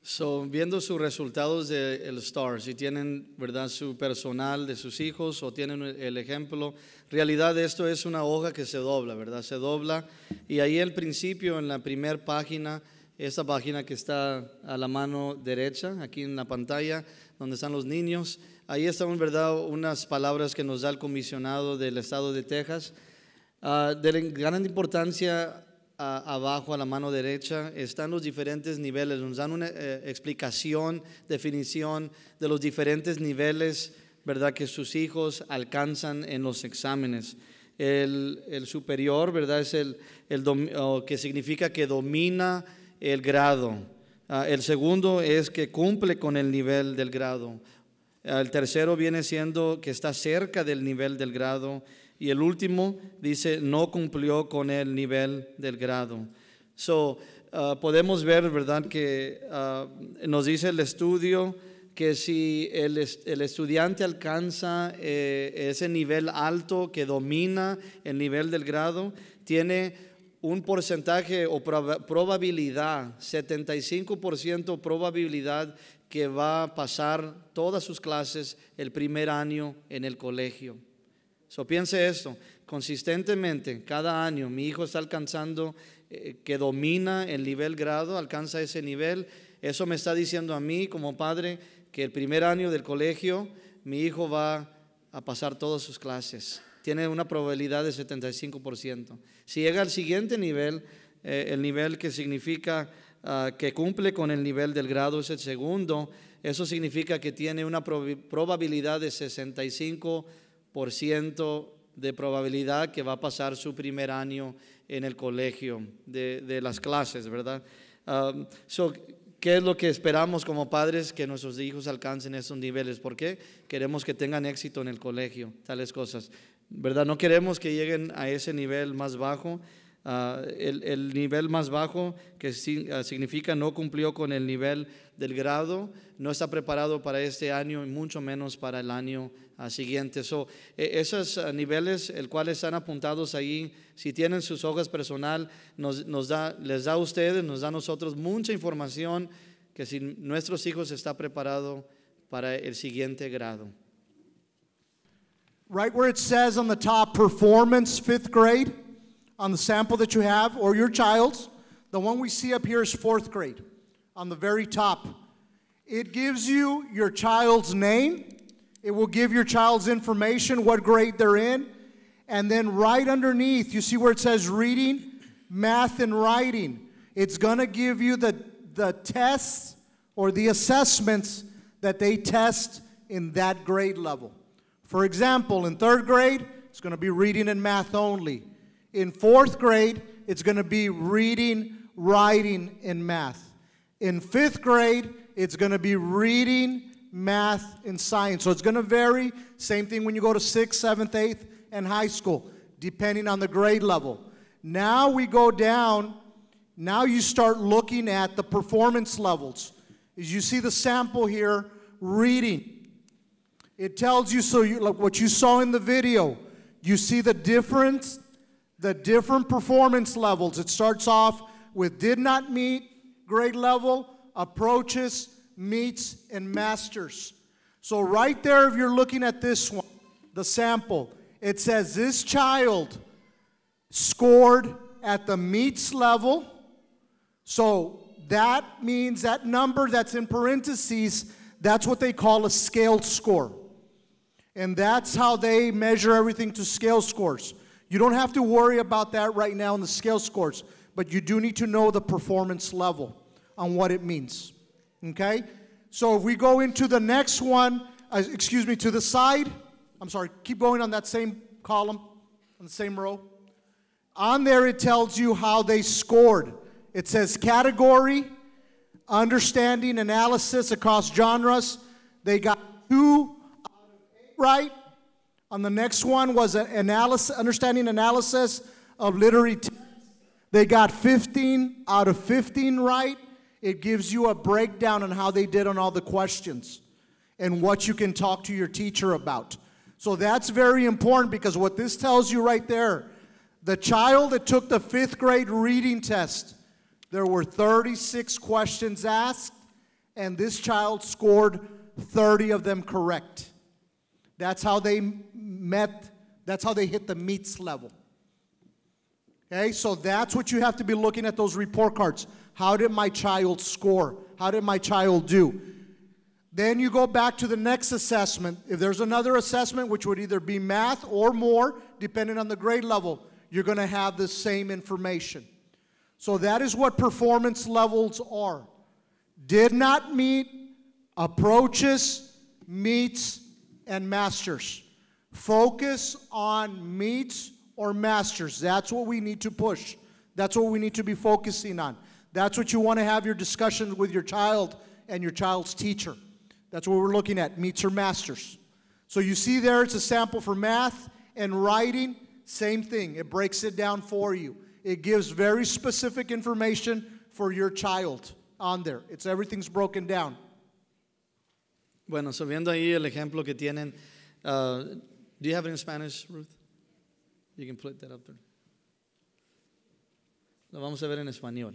S2: So, viendo sus resultados del STAAR, si tienen, ¿verdad?, su personal de sus hijos o tienen el ejemplo, realidad esto es una hoja que se dobla, ¿verdad? Se dobla y ahí al principio en la primera página, esta página que está a la mano derecha, aquí en la pantalla, donde están los niños, ahí están, ¿verdad?, unas palabras que nos da el comisionado del estado de Texas. De gran importancia. Abajo a la mano derecha están los diferentes niveles, nos dan una explicación, definición de los diferentes niveles, ¿verdad?, que sus hijos alcanzan en los exámenes. El superior, ¿verdad?, es que significa que domina el grado. El segundo es que cumple con el nivel del grado. El tercero viene siendo que está cerca del nivel del grado. Y el último dice, no cumplió con el nivel del grado. Podemos ver, ¿verdad?, que nos dice el estudio que si el estudiante alcanza ese nivel alto que domina el nivel del grado, tiene un porcentaje o probabilidad, 75% probabilidad que va a pasar todas sus clases el primer año en el colegio. Piense esto, consistentemente, cada año mi hijo está alcanzando, que domina el nivel grado, alcanza ese nivel. Eso me está diciendo a mí como padre que el primer año del colegio mi hijo va a pasar todas sus clases. Tiene una probabilidad de 75%. Si llega al siguiente nivel, el nivel que significa que cumple con el nivel del grado es el segundo, eso significa que tiene una probabilidad de 65% de probabilidad que va a pasar su primer año en el colegio de las clases, ¿verdad? ¿Qué es lo que esperamos como padres? Que nuestros hijos alcancen esos niveles. ¿Por qué? Queremos que tengan éxito en el colegio, tales cosas, ¿verdad? No queremos que lleguen a ese nivel más bajo. El nivel más bajo, que significa no cumplió con el nivel del grado, no está preparado para este año y mucho menos para el año siguiente. Esos niveles, el cual están apuntados ahí, si tienen sus hojas personal, les da a ustedes, nos da a nosotros mucha información que si nuestros hijos están preparados para el siguiente grado.
S1: Right where it says on the top, performance, 5th grade, on the sample that you have, or your child's, the one we see up here is 4th grade, on the very top. It gives you your child's name. It will give your child's information, what grade they're in. And then right underneath, you see where it says reading, math, and writing. It's going to give you the tests or the assessments that they test in that grade level. For example, in 3rd grade, it's going to be reading and math only. In 4th grade, it's going to be reading, writing, and math. In 5th grade, it's going to be reading, math, and science. So it's going to vary. Same thing when you go to 6th, 7th, 8th, and high school, depending on the grade level. Now we go down. Now you start looking at the performance levels. As you see the sample here, reading. It tells you, so you, like what you saw in the video, you see the different performance levels. It starts off with did not meet, grade level, approaches, meets, and masters. So right there, if you're looking at this one, the sample, it says this child scored at the meets level. So that means that number that's in parentheses, that's what they call a scale score. And that's how they measure everything to scale scores. You don't have to worry about that right now in the scale scores, but you do need to know the performance level on what it means. Okay? So if we go into the next one, to the side, I'm sorry, keep going on that same column, on the same row. On there it tells you how they scored. It says category, understanding, analysis across genres. They got 2 out of 8 right. On the next one was understanding analysis of literary text. They got 15 out of 15 right. It gives you a breakdown on how they did on all the questions and what you can talk to your teacher about. So that's very important, because what this tells you right there, the child that took the 5th grade reading test, there were 36 questions asked, and this child scored 30 of them correct. That's how they hit the meets level. Okay, so that's what you have to be looking at, those report cards. How did my child score? How did my child do? Then you go back to the next assessment. If there's another assessment, which would either be math or more, depending on the grade level, you're going to have the same information. So that is what performance levels are. Did not meet, approaches, meets, and masters. Focus on meets or masters. That's what we need to push. That's what we need to be focusing on. That's what you want to have your discussions with your child and your child's teacher. That's what we're looking at, meets or masters. So you see there, it's a sample for math and writing. Same thing. It breaks it down for you. It gives very specific information for your child on there. Everything's broken down.
S2: Bueno, so viendo ahí el ejemplo que tienen. Do you have it in Spanish, Ruth? You can put that up there. Lo vamos a ver en español.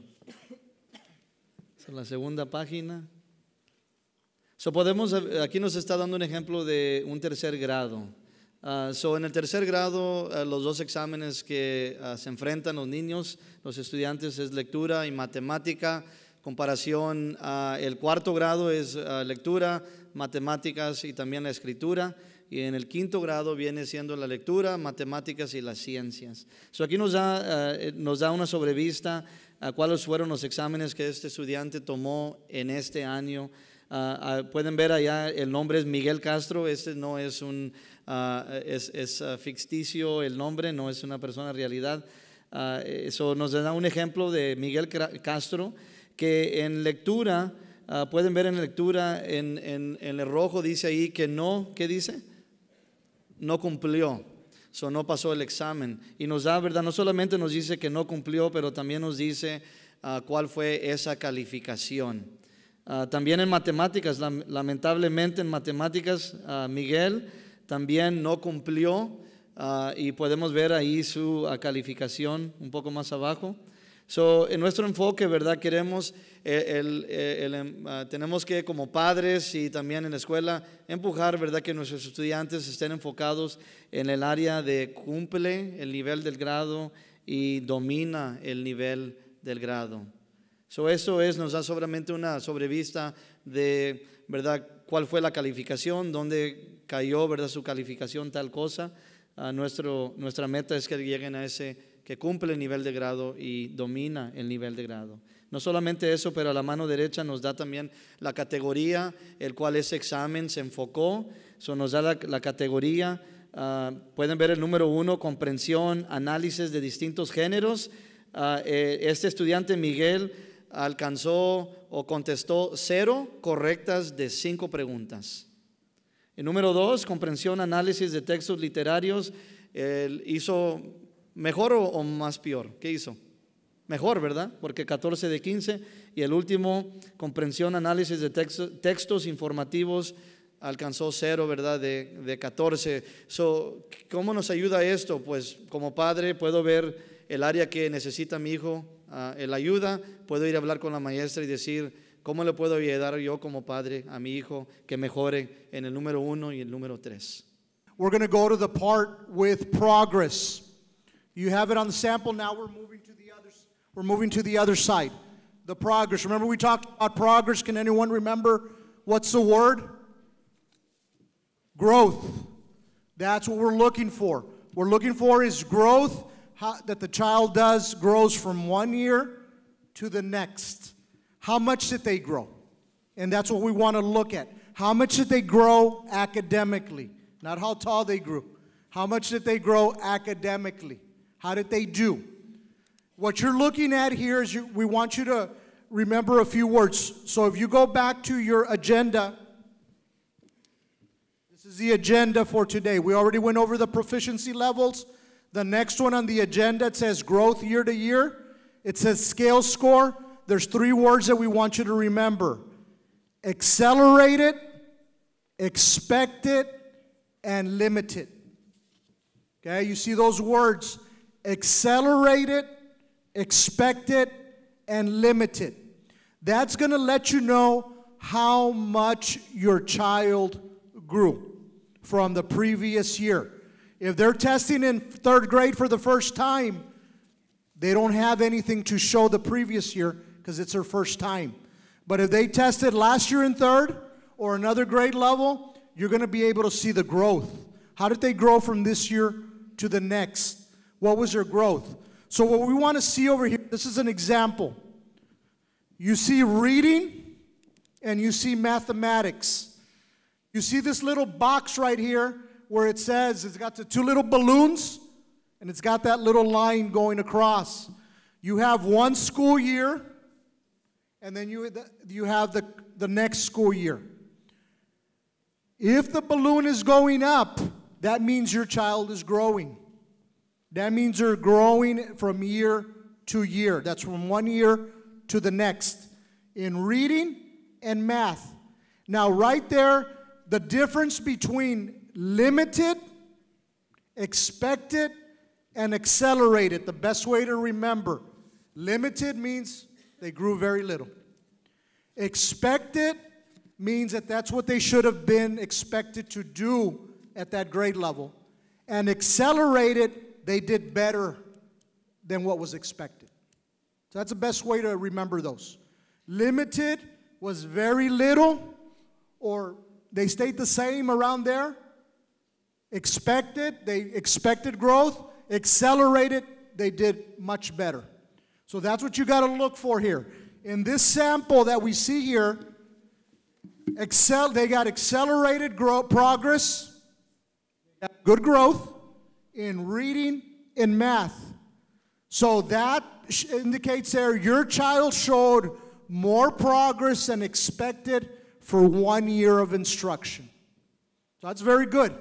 S2: So, la segunda página. So aquí nos está dando un ejemplo de un tercer grado. En el tercer grado, los 2 exámenes que se enfrentan los niños, los estudiantes, es lectura y matemática. Comparación, el 4º grado es lectura, matemáticas y también la escritura. Y en el 5º grado viene siendo la lectura, matemáticas y las ciencias. Aquí nos da una sobrevista a cuáles fueron los exámenes que este estudiante tomó en este año. Pueden ver allá, el nombre es Miguel Castro. Este no es es ficticio el nombre, no es una persona en realidad. Eso nos da un ejemplo de Miguel Castro, que en lectura, pueden ver en lectura, en el rojo dice ahí que no, ¿qué dice? No cumplió, no pasó el examen. Y nos da, ¿verdad? No solamente nos dice que no cumplió, pero también nos dice cuál fue esa calificación. También en matemáticas, lamentablemente en matemáticas, Miguel también no cumplió, y podemos ver ahí su calificación un poco más abajo. En nuestro enfoque, ¿verdad? Queremos, tenemos que, como padres y también en la escuela, empujar, ¿verdad? Que nuestros estudiantes estén enfocados en el área de cumple el nivel del grado y domina el nivel del grado. Eso nos da solamente una sobrevista de, ¿verdad? Cuál fue la calificación, dónde cayó, ¿verdad? Su calificación, tal cosa. Nuestra meta es que lleguen a ese, que cumple el nivel de grado y domina el nivel de grado. No solamente eso, pero a la mano derecha nos da también la categoría, el cual ese examen se enfocó. Nos da la categoría. Pueden ver el número 1, comprensión, análisis de distintos géneros. Este estudiante Miguel alcanzó o contestó 0 correctas de 5 preguntas. El número 2, comprensión, análisis de textos literarios. Él hizo mejor o más peor. ¿Qué hizo? Mejor, ¿verdad? Porque 14 de 15. Y el último, comprensión, análisis de textos informativos, alcanzó 0, ¿verdad? De 14. ¿Cómo nos ayuda esto? Pues como padre puedo ver el área que necesita mi hijo, el ayuda. Puedo ir a hablar con la maestra y decir, ¿cómo le puedo ayudar yo como padre a mi hijo que mejore en el número 1 y el número 3?
S1: We're going to go to the part with progress. You have it on the sample. Now we're moving to the other side. The progress. Remember we talked about progress. Can anyone remember what's the word? Growth. That's what we're looking for. We're looking for is growth, that the child grows from 1 year to the next. How much did they grow? And that's what we want to look at. How much did they grow academically? Not how tall they grew. How much did they grow academically? How did they do? What you're looking at here is we want you to remember a few words. So if you go back to your agenda, this is the agenda for today. We already went over the proficiency levels. The next one on the agenda, it says growth year to year. It says scale score. There's 3 words that we want you to remember. Accelerated, expected, and limited. Okay, you see those words. Accelerated, expected, and limited. That's going to let you know how much your child grew from the previous year. If they're testing in 3rd grade for the first time, they don't have anything to show the previous year because it's their first time. But if they tested last year in 3rd or another grade level, you're going to be able to see the growth. How did they grow from this year to the next? What was their growth? So what we want to see over here, this is an example. You see reading and you see mathematics. You see this little box right here where it says it's got the 2 little balloons and it's got that little line going across. You have 1 school year and then you have the next school year. If the balloon is going up, that means your child is growing. That means they're growing from year to year. That's from 1 year to the next in reading and math. Now, right there, the difference between limited, expected, and accelerated, the best way to remember. Limited means they grew very little. Expected means that that's what they should have been expected to do at that grade level. And accelerated, they did better than what was expected. So that's the best way to remember those. Limited was very little, or they stayed the same around there. Expected, they expected growth. Accelerated, they did much better. So that's what you got to look for here. In this sample that we see here, they got accelerated progress, good growth in reading and math. So that indicates there your child showed more progress than expected for 1 year of instruction. So that's very good.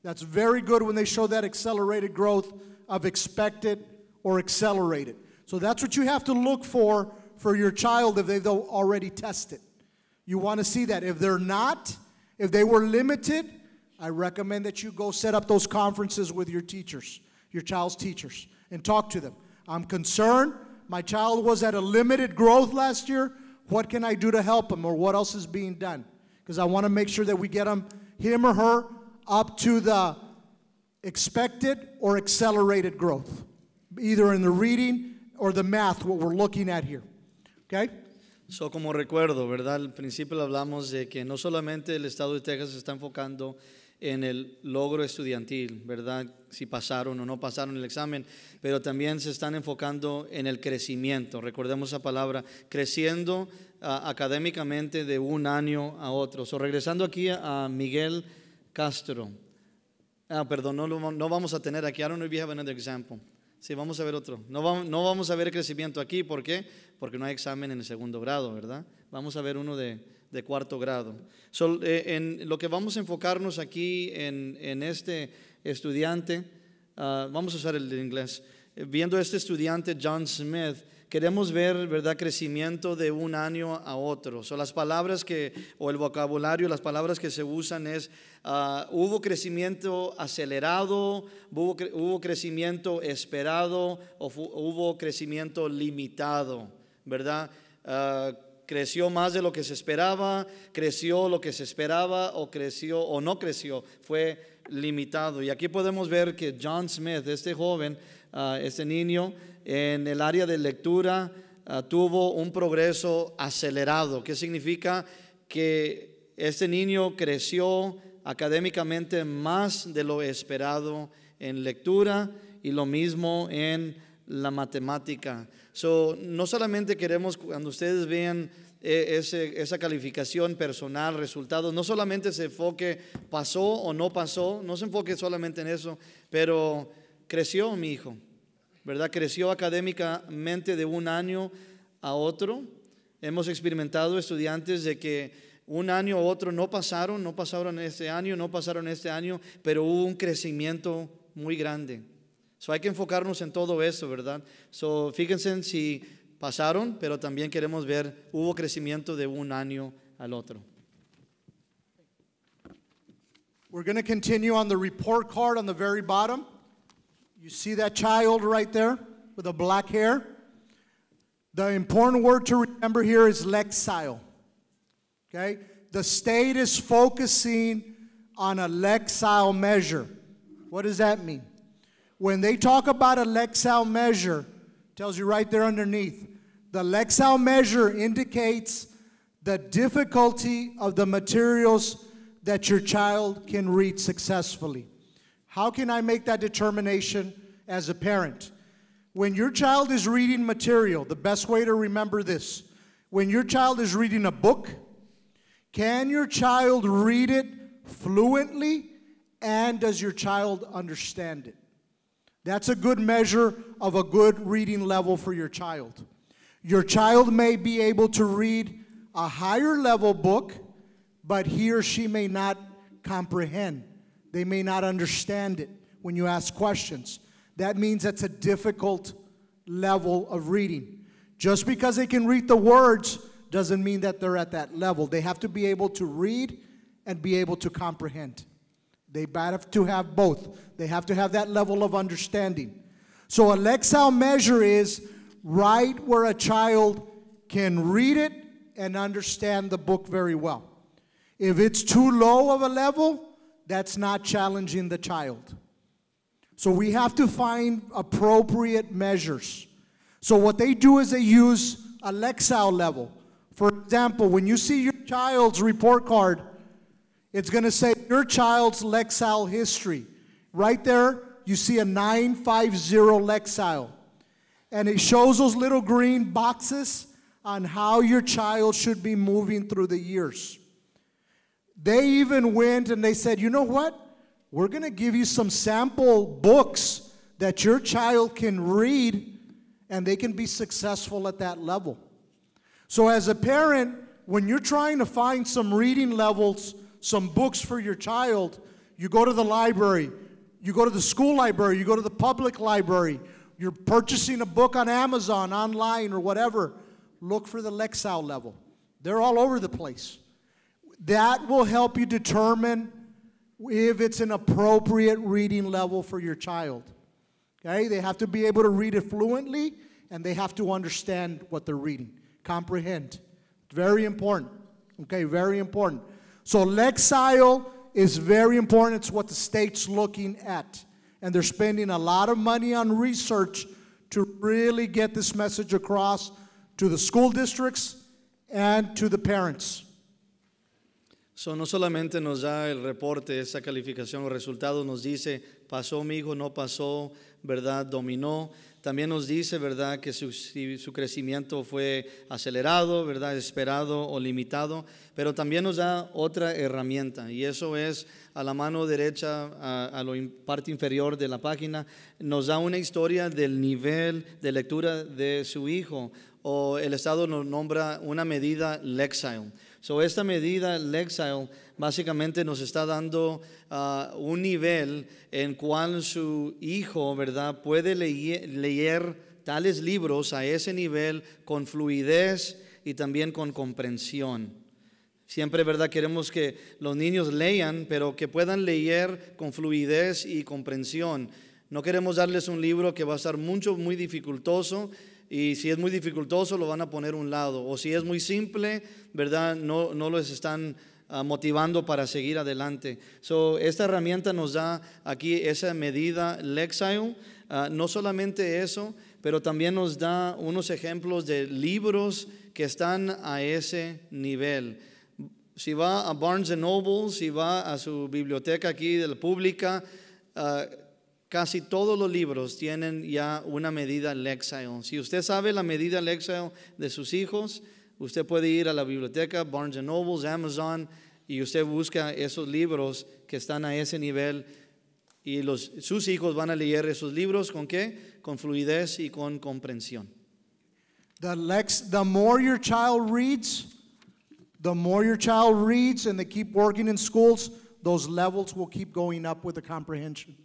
S1: That's very good when they show that accelerated growth of expected or accelerated. So that's what you have to look for your child if they've already tested. You want to see that. If they're not, if they were limited, I recommend that you go set up those conferences with your teachers, your child's teachers, and talk to them. I'm concerned. My child was at a limited growth last year. What can I do to help him, or what else is being done? Because I want to make sure that we get him or her up to the expected or accelerated growth, either in the reading or the math, what we're looking at here. Okay?
S2: So, como recuerdo, ¿verdad? Al principio hablamos de que no solamente el estado de Texas se está enfocando en el logro estudiantil, ¿verdad? Si pasaron o no pasaron el examen, pero también se están enfocando en el crecimiento. Recordemos esa palabra, creciendo académicamente de un año a otro. So, regresando aquí a Miguel Castro. Perdón, no vamos a tener aquí. I don't know if you have another example. Sí, vamos a ver otro. No vamos a ver crecimiento aquí. ¿Por qué? Porque no hay examen en el segundo grado, ¿verdad? Vamos a ver uno de cuarto grado. En lo que vamos a enfocarnos aquí en este estudiante, vamos a usar el de inglés. Viendo este estudiante John Smith, queremos ver, ¿verdad?, crecimiento de un año a otro. Las palabras o el vocabulario, las palabras que se usan es, hubo crecimiento acelerado, hubo crecimiento esperado o hubo crecimiento limitado, ¿verdad? Creció más de lo que se esperaba, creció lo que se esperaba o creció o no creció, fue limitado. Y aquí podemos ver que John Smith, este joven, este niño, en el área de lectura tuvo un progreso acelerado. ¿Qué significa? Que este niño creció académicamente más de lo esperado en lectura y lo mismo en la matemática. No solamente queremos, cuando ustedes vean esa calificación personal, resultados, no solamente se enfoque pasó o no pasó, no se enfoque solamente en eso, pero creció mi hijo, ¿verdad? Creció académicamente de un año a otro. Hemos experimentado estudiantes de que un año a otro no pasaron este año, pero hubo un crecimiento muy grande. Hay que enfocarnos en todo eso, ¿verdad? Fíjense en si pasaron, pero también queremos ver, hubo crecimiento de un año al otro.
S1: We're going to continue on the report card on the very bottom. You see that child right there with the black hair? The important word to remember here is Lexile. Okay? The state is focusing on a Lexile measure. What does that mean? When they talk about a Lexile measure, it tells you right there underneath, the Lexile measure indicates the difficulty of the materials that your child can read successfully. How can I make that determination as a parent? When your child is reading material, the best way to remember this, when your child is reading a book, can your child read it fluently, and does your child understand it? That's a good measure of a good reading level for your child. Your child may be able to read a higher level book, but he or she may not comprehend. They may not understand it when you ask questions. That means that's a difficult level of reading. Just because they can read the words doesn't mean that they're at that level. They have to be able to read and be able to comprehend. They have to have both. They have to have that level of understanding. So a Lexile measure is right where a child can read it and understand the book very well. If it's too low of a level, that's not challenging the child. So we have to find appropriate measures. So what they do is they use a Lexile level. For example, when you see your child's report card, it's going to say your child's Lexile History. Right there, you see a 950 Lexile. And it shows those little green boxes on how your child should be moving through the years. They even went and they said, you know what? We're going to give you some sample books that your child can read and they can be successful at that level. So as a parent, when you're trying to find some reading levels, some books for your child, you go to the library, you go to the school library, you go to the public library, you're purchasing a book on Amazon, online, or whatever, look for the Lexile level. They're all over the place. That will help you determine if it's an appropriate reading level for your child. Okay? They have to be able to read it fluently, and they have to understand what they're reading, comprehend. Very important. Okay, very important. So Lexile is very important. It's what the state's looking at. And they're spending a lot of money on research to really get this message across to the school districts and to the parents.
S2: No solamente nos da el reporte, esa calificación o resultados, nos dice, pasó mi hijo, no pasó, ¿verdad? Dominó. también nos dice, ¿verdad?, que si su crecimiento fue acelerado, ¿verdad?, esperado o limitado, pero también nos da otra herramienta, y eso es a la mano derecha, a la parte inferior de la página, nos da una historia del nivel de lectura de su hijo, o el Estado nos nombra una medida Lexile. So, esta medida Lexile básicamente nos está dando un nivel en cual su hijo, ¿verdad?, puede leer tales libros a ese nivel con fluidez y también con comprensión. Siempre, ¿verdad?, queremos que los niños lean, pero que puedan leer con fluidez y comprensión. No queremos darles un libro que va a estar muy dificultoso, y si es muy dificultoso lo van a poner a un lado, o si es muy simple, ¿verdad?, no los están motivando para seguir adelante. So, esta herramienta nos da aquí esa medida Lexile. No solamente eso, pero también nos da unos ejemplos de libros que están a ese nivel. Si va a Barnes & Noble, si va a su biblioteca aquí de la pública, casi todos los libros tienen ya una medida Lexile. Si usted sabe la medida Lexile de sus hijos, usted puede ir a la biblioteca, Barnes & Noble, Amazon, y usted busca esos libros que están a ese nivel, y sus hijos van a leer esos libros ¿con qué? Con fluidez y con comprensión.
S1: The more your child reads, and they keep working in schools, those levels will keep going up with the comprehension.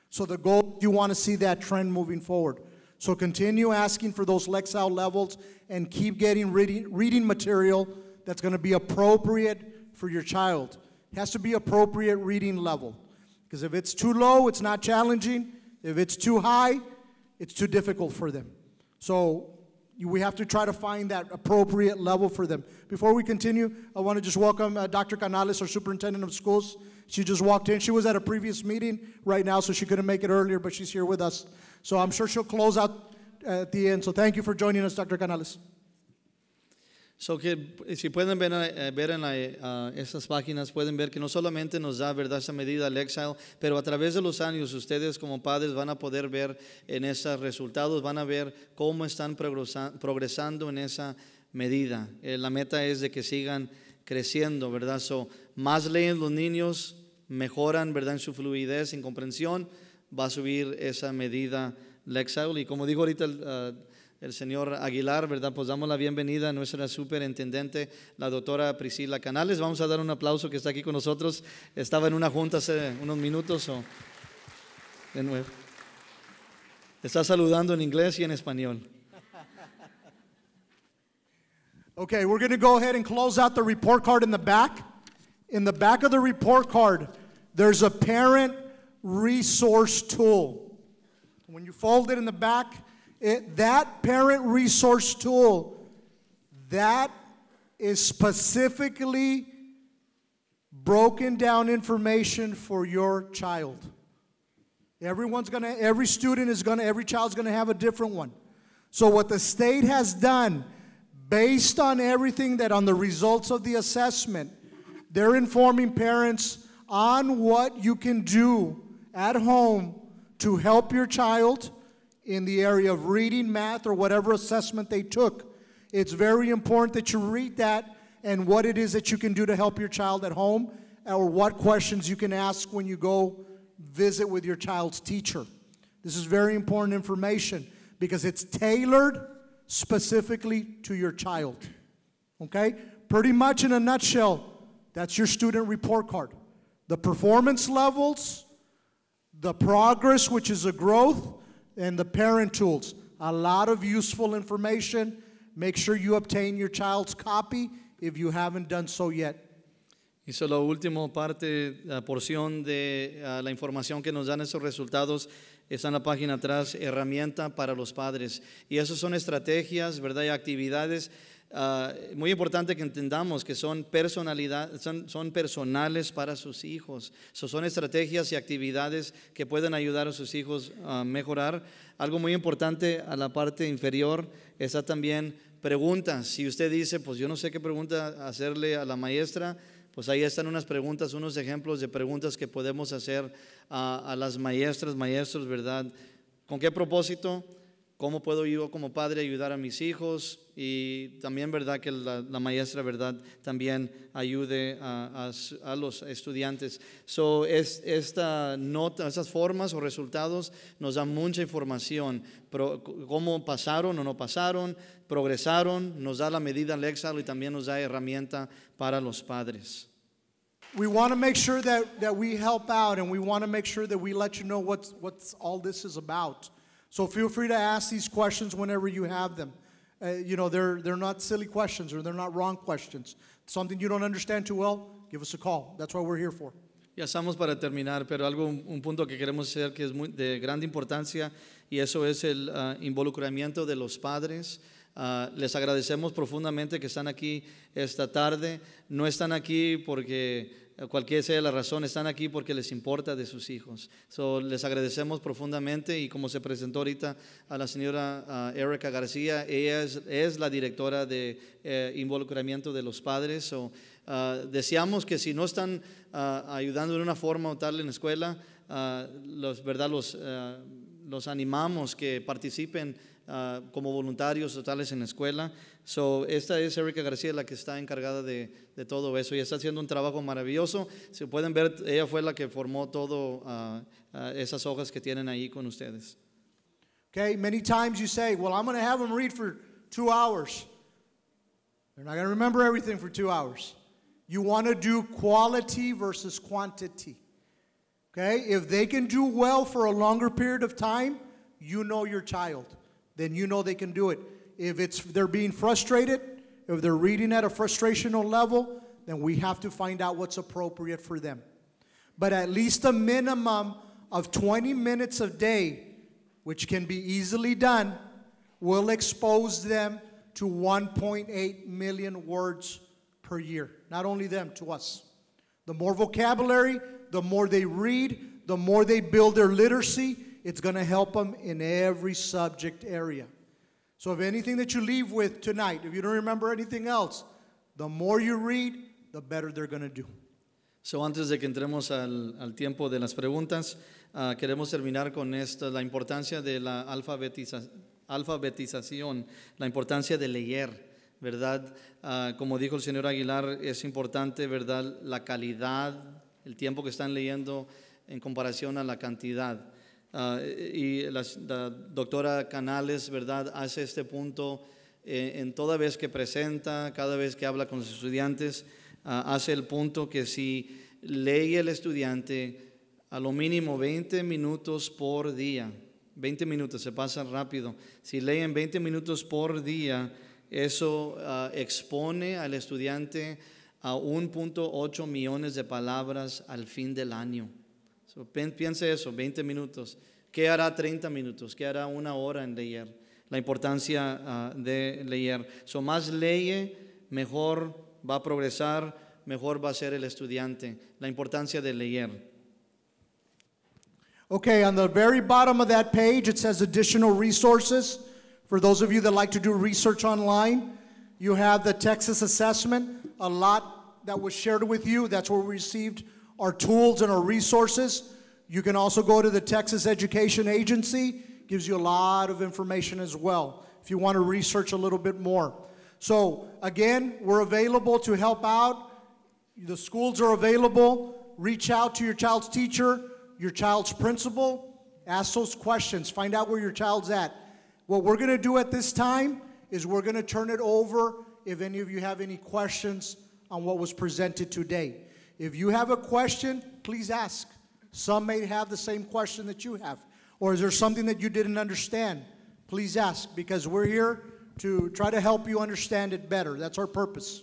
S1: So the goal, you want to see that trend moving forward. So continue asking for those Lexile levels and keep getting reading material that's going to be appropriate for your child. It has to be appropriate reading level. Because if it's too low, it's not challenging. If it's too high, it's too difficult for them. So we have to try to find that appropriate level for them. Before we continue, I want to just welcome Dr. Canales, our superintendent of schools. She just walked in. She was at a previous meeting right now, so she couldn't make it earlier, but she's here with us. So I'm sure she'll close out at the end. So thank you for joining us, Dr. Canales.
S2: So que si pueden ver en estas páginas, pueden ver que no solamente nos da, ¿verdad?, esa medida Lexile, pero a través de los años ustedes como padres van a poder ver en esos resultados, van a ver cómo están progresando en esa medida. La meta es de que sigan creciendo, ¿verdad? So, más leen los niños, mejoran, ¿verdad?, en su fluidez, en comprensión, va a subir esa medida Lexile. Y como dijo ahorita el señor Aguilar, ¿verdad?, pues damos la bienvenida a nuestra superintendente, la doctora Priscila Canales. Vamos a dar un aplauso, que está aquí con nosotros. Estaba en una junta hace unos minutos. De nuevo. Está saludando en inglés y en español.
S1: Okay, we're going to go ahead and close out the report card in the back. In the back of the report card, there's a parent resource tool. When you fold it in the back, that parent resource tool, that is specifically broken down information for your child. Every child's gonna have a different one. So what the state has done, based on everything that on the results of the assessment, they're informing parents on what you can do at home to help your child in the area of reading, math, or whatever assessment they took. It's very important that you read that and what it is that you can do to help your child at home, or what questions you can ask when you go visit with your child's teacher. This is very important information because it's tailored specifically to your child. Okay? Pretty much in a nutshell, that's your student report card. The performance levels, the progress, which is a growth, and the parent tools. A lot of useful information. Make sure you obtain your child's copy if you haven't done so yet.
S2: Y la última parte, la porción de la información que nos dan esos resultados está en la página atrás, herramienta para los padres. Y esas son estrategias, ¿verdad?, y actividades muy importante que entendamos que son personales para sus hijos. Son estrategias y actividades que pueden ayudar a sus hijos a mejorar. Algo muy importante a la parte inferior está también preguntas. Si usted dice, pues yo no sé qué pregunta hacerle a la maestra, pues ahí están unas preguntas, unos ejemplos de preguntas que podemos hacer a las maestras, maestros, ¿verdad? ¿Con qué propósito? cómo puedo yo como padre ayudar a mis hijos y también, ¿verdad? Que la maestra, ¿verdad? También ayude a los estudiantes. Esta nota, esas formas o resultados nos dan mucha información. Cómo pasaron o no pasaron, progresaron, nos da la medida Lexile y también nos da herramienta para los padres.
S1: We want to make sure that we help out, and we want to make sure that we let you know what's all this is about. So feel free to ask these questions whenever you have them. They're not silly questions, or they're not wrong questions. Something you don't understand too well, give us a call. That's what we're here for.
S2: Ya estamos para terminar, pero un punto que queremos hacer que es de gran importancia, y eso es el involucramiento de los padres. Les agradecemos profundamente que están aquí esta tarde. No están aquí porque cualquiera sea la razón, están aquí porque les importa de sus hijos. Les agradecemos profundamente, y como se presentó ahorita a la señora Erika García, ella es la directora de involucramiento de los padres. Deseamos que si no están ayudando de una forma o tal en la escuela, los animamos que participen como voluntarios totales en la escuela. Esta es Erika García, la que está encargada de todo eso, y está haciendo un trabajo maravilloso. Si pueden ver, ella fue la que formó todo esas hojas que tienen ahí con ustedes.
S1: Okay, many times you say, well, I'm going to have them read for 2 hours. They're not going to remember everything for 2 hours. You want to do quality versus quantity. Okay, if they can do well for a longer period of time, you know your child. Then you know they can do it. If they're being frustrated, if they're reading at a frustrational level, then we have to find out what's appropriate for them. But at least a minimum of 20 minutes a day, which can be easily done, will expose them to 1.8 million words per year. Not only them, to us. The more vocabulary, the more they read, the more they build their literacy, it's going to help them in every subject area. So if anything that you leave with tonight, if you don't remember anything else, the more you read, the better they're going to do.
S2: Antes de que entremos al tiempo de las preguntas, queremos terminar con la importancia de la alfabetización, la importancia de leer, ¿verdad? Como dijo el señor Aguilar, es importante, ¿verdad? La calidad, el tiempo que están leyendo en comparación a la cantidad. Y la doctora Canales, ¿verdad? Hace este punto en toda vez que presenta, cada vez que habla con los estudiantes, hace el punto que si lee el estudiante a lo mínimo 20 minutos por día, 20 minutos, se pasa rápido, si leen 20 minutos por día, eso expone al estudiante a 1.8 millones de palabras al fin del año. Piense eso, 20 minutos. ¿Qué hará 30 minutos? ¿Qué hará 1 hora en leer? La importancia de leer. Más lee, mejor va a progresar, mejor va a ser el estudiante. La importancia de leer.
S1: Okay, on the very bottom of that page, it says additional resources. For those of you that like to do research online, you have the Texas assessment, a lot that was shared with you. That's where we received our tools and our resources. You can also go to the Texas Education Agency. Gives you a lot of information as well if you want to research a little bit more. So again, we're available to help out. The schools are available. Reach out to your child's teacher, your child's principal. Ask those questions. Find out where your child's at. What we're going to do at this time is we're going to turn it over if any of you have any questions on what was presented today. If you have a question, please ask. Some may have the same question that you have. Or is there something that you didn't understand? Please ask, because we're here to try to help you understand it better. That's our purpose.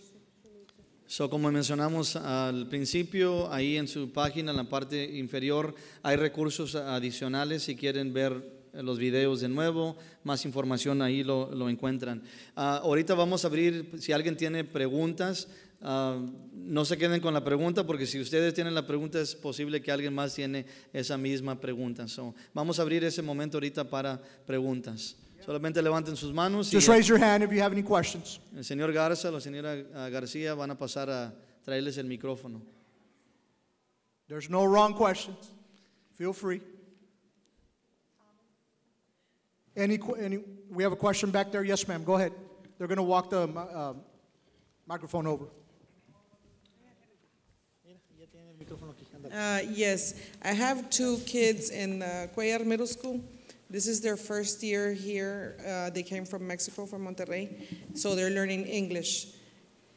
S2: Como mencionamos al principio, ahí en su página, en la parte inferior, hay recursos adicionales. Si quieren ver los videos de nuevo, más información ahí lo encuentran. Ahorita vamos a abrir, si alguien tiene preguntas, no se queden con la pregunta, porque si ustedes tienen la pregunta es posible que alguien más tiene esa misma pregunta. Vamos a abrir ese momento ahorita para preguntas. Solamente levanten sus manos.
S1: Just raise your hand if you have any questions.
S2: El señor Garza, la señora García van a pasar a traerles el micrófono.
S1: There's no wrong questions. Feel free. We have a question back there? Yes, ma'am, go ahead. They're going to walk the microphone over.
S5: Yes, I have two kids in Cuellar Middle School. This is their first year here. They came from Mexico, from Monterrey, so they're learning English.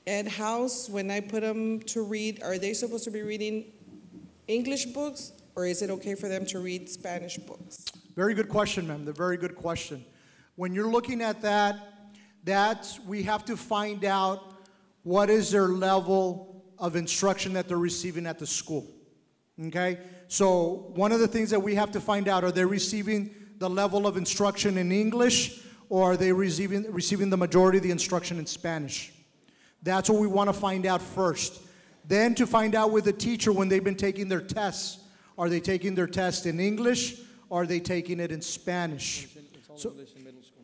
S5: At house, when I put them to read, are they supposed to be reading English books, or is it okay for them to read Spanish books?
S1: Very good question, ma'am. The very good question. When you're looking at that, we have to find out what is their level of instruction that they're receiving at the school. Okay? So one of the things that we have to find out, are they receiving the level of instruction in English, or are they receiving the majority of the instruction in Spanish? That's what we want to find out first. Then to find out with the teacher when they've been taking their tests, are they taking their test in English, or are they taking it in Spanish? So,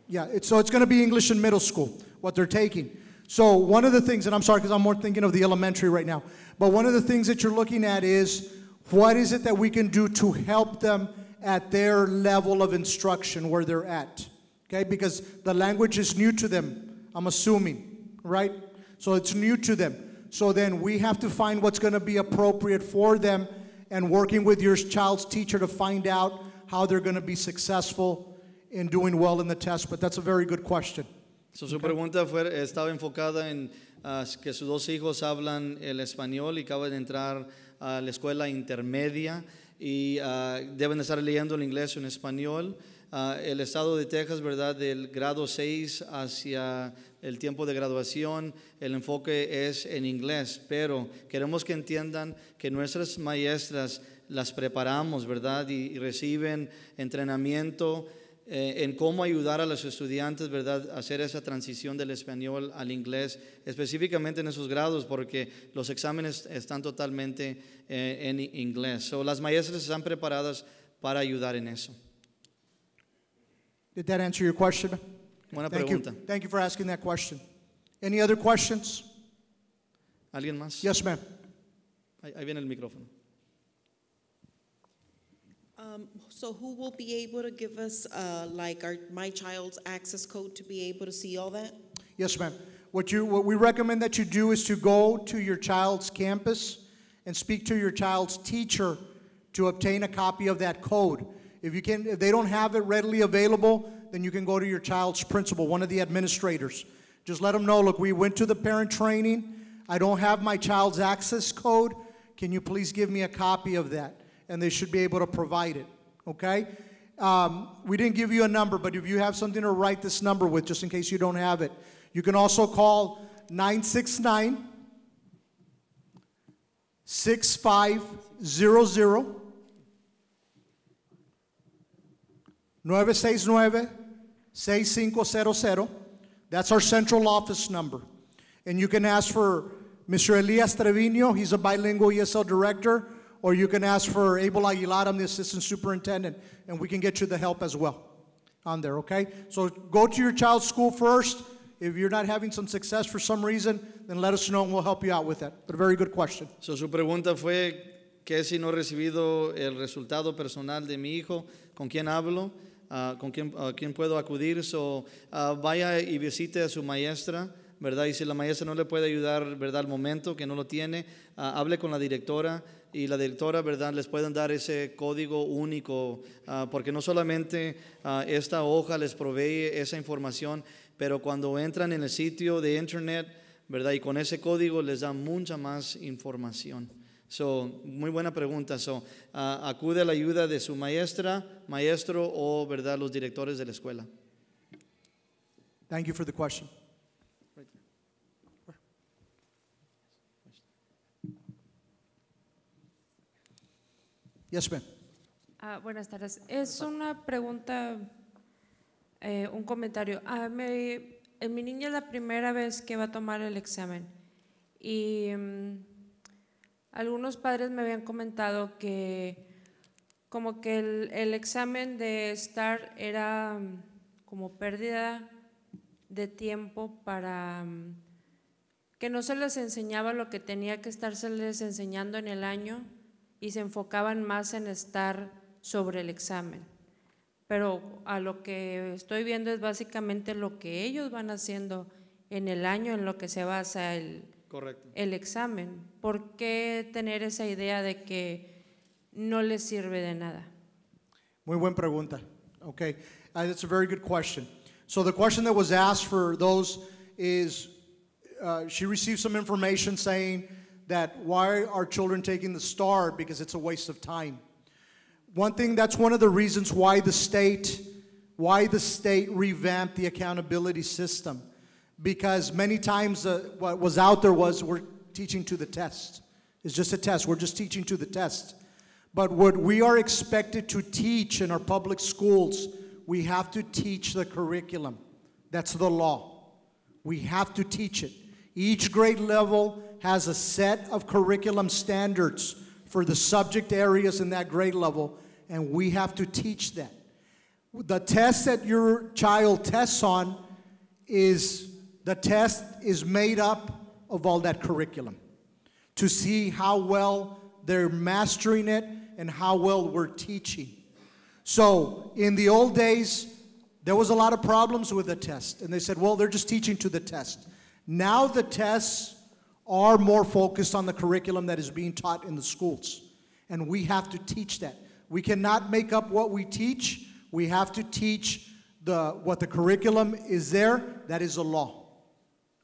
S1: yeah, so it's going to be English in middle school, what they're taking. So one of the things, and I'm sorry because I'm more thinking of the elementary right now, but one of the things that you're looking at is, what is it that we can do to help them at their level of instruction where they're at? Okay, because the language is new to them, I'm assuming, right? So it's new to them. So then we have to find what's going to be appropriate for them, and working with your child's teacher to find out how they're going to be successful in doing well in the test. But that's a very good question.
S2: So, su pregunta estaba enfocada en que sus dos hijos hablan el español y acaban de entrar a la escuela intermedia y deben estar leyendo el inglés o en español. El estado de Texas, ¿verdad? Del grado 6 hacia el tiempo de graduación, el enfoque es en inglés, pero queremos que entiendan que nuestras maestras las preparamos, ¿verdad? Y reciben entrenamiento en cómo ayudar a los estudiantes, ¿verdad?, a hacer esa transición del español al inglés, específicamente en esos grados, porque los exámenes están totalmente en inglés. So, las maestras están preparadas para ayudar en eso.
S1: Did that answer your question?
S2: Buena
S1: Thank
S2: pregunta.
S1: you. Thank you for asking that question. Any other questions?
S2: ¿Alguien más?
S1: Yes, ma'am.
S2: Ahí viene el micrófono.
S6: So who will be able to give us my child's access code to be able to see all that?
S1: Yes, ma'am. What we recommend that you do is to go to your child's campus and speak to your child's teacher to obtain a copy of that code. If they don't have it readily available, then you can go to your child's principal, one of the administrators. Just let them know, look, we went to the parent training. I don't have my child's access code. Can you please give me a copy of that? And they should be able to provide it, okay? We didn't give you a number, but if you have something to write this number with, just in case you don't have it, you can also call 969-6500. 969-6500. That's our central office number. And you can ask for Mr. Elias Trevino, he's a bilingual ESL director, or you can ask for Abel Aguilar, I'm the assistant superintendent, and we can get you the help as well on there, okay? So go to your child's school first. If you're not having some success for some reason, then let us know and we'll help you out with that. But a very good question.
S2: So, su pregunta fue que si no he recibido el resultado personal de mi hijo, ¿con quién hablo? ¿Con quién puedo acudir? So, vaya y visite a su maestra, ¿verdad? Y si la maestra no le puede ayudar, ¿verdad?, al momento que no lo tiene, hable con la directora, y la directora, ¿verdad?, les pueden dar ese código único, porque no solamente esta hoja les provee esa información, pero cuando entran en el sitio de internet, ¿verdad?, y con ese código les da mucha más información. So, muy buena pregunta. So, acude a la ayuda de su maestra, maestro o, ¿verdad?, los directores de la escuela.
S1: Thank you for the question. Yes, ma'am.
S7: Buenas tardes. Es una pregunta, un comentario. Mi niña es la primera vez que va a tomar el examen y algunos padres me habían comentado que como que el examen de STAAR era como pérdida de tiempo para que no se les enseñaba lo que tenía que estárseles enseñando en el año y se enfocaban más en estar sobre el examen. pero a lo que estoy viendo es básicamente lo que ellos van haciendo en el año en lo que se basa
S2: Correcto.
S7: el examen. ¿Por qué tener esa idea de que no les sirve de nada?
S1: Muy buena pregunta. Okay, that's a very good question. So the question that was asked for those is, she received some information saying that why are children taking the STAAR, because it's a waste of time. One thing, that's one of the reasons why the state revamped the accountability system, because many times what was out there was we're teaching to the test. It's just a test. We're just teaching to the test. But what we are expected to teach in our public schools, we have to teach the curriculum. That's the law. We have to teach it. Each grade level has a set of curriculum standards for the subject areas in that grade level, and we have to teach that. The test that your child tests on the test is made up of all that curriculum to see how well they're mastering it and how well we're teaching. So in the old days, there was a lot of problems with the test, and they said, well, they're just teaching to the test. Now the tests are more focused on the curriculum that is being taught in the schools, and we have to teach that. We cannot make up what we teach. We have to teach what the curriculum is there. That is a law.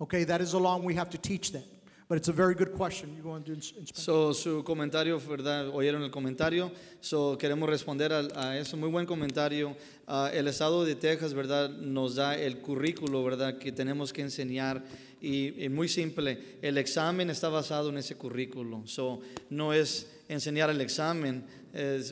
S1: Okay, that is a law, and we have to teach that. But it's a very good question. You go on to inspect.
S2: So, su comentario, ¿verdad? Oyeron el comentario. So, queremos responder a eso. Muy buen comentario. El estado de Texas, ¿verdad? Nos da el currículo, ¿verdad? Que tenemos que enseñar. Y muy simple, el examen está basado en ese currículo. So, no es enseñar el examen.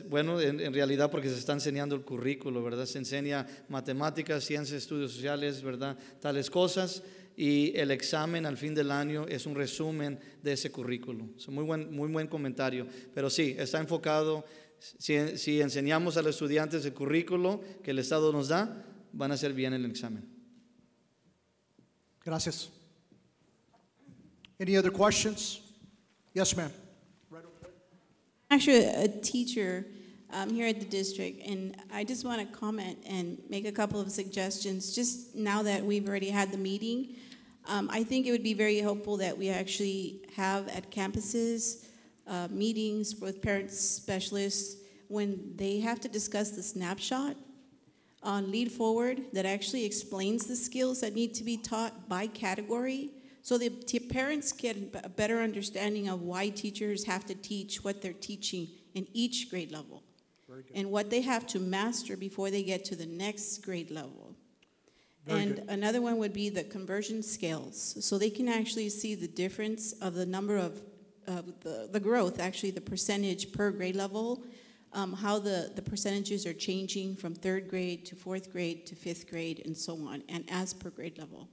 S2: Bueno, en realidad porque se está enseñando el currículo, ¿verdad? Se enseña matemáticas, ciencias, estudios sociales, ¿verdad? Tales cosas. Y el examen al fin del año es un resumen de ese currículo. So, muy buen comentario. Pero sí, está enfocado, si enseñamos a los estudiantes el currículo que el Estado nos da, van a hacer bien el examen.
S1: Gracias. Any other questions? Yes, ma'am.
S8: Actually, a teacher here at the district, and I just want to comment and make a couple of suggestions. Just now that we've already had the meeting, I think it would be very helpful that we actually have at campuses meetings with parents, specialists, when they have to discuss the snapshot on Lead Forward that actually explains the skills that need to be taught by category, so the parents get a better understanding of why teachers have to teach what they're teaching in each grade level and what they have to master before they get to the next grade level. Another one would be the conversion scales, so they can actually see the difference of the number of the growth, actually the percentage per grade level, how the percentages are changing from 3rd grade to 4th grade to 5th grade and so on, and as per grade level.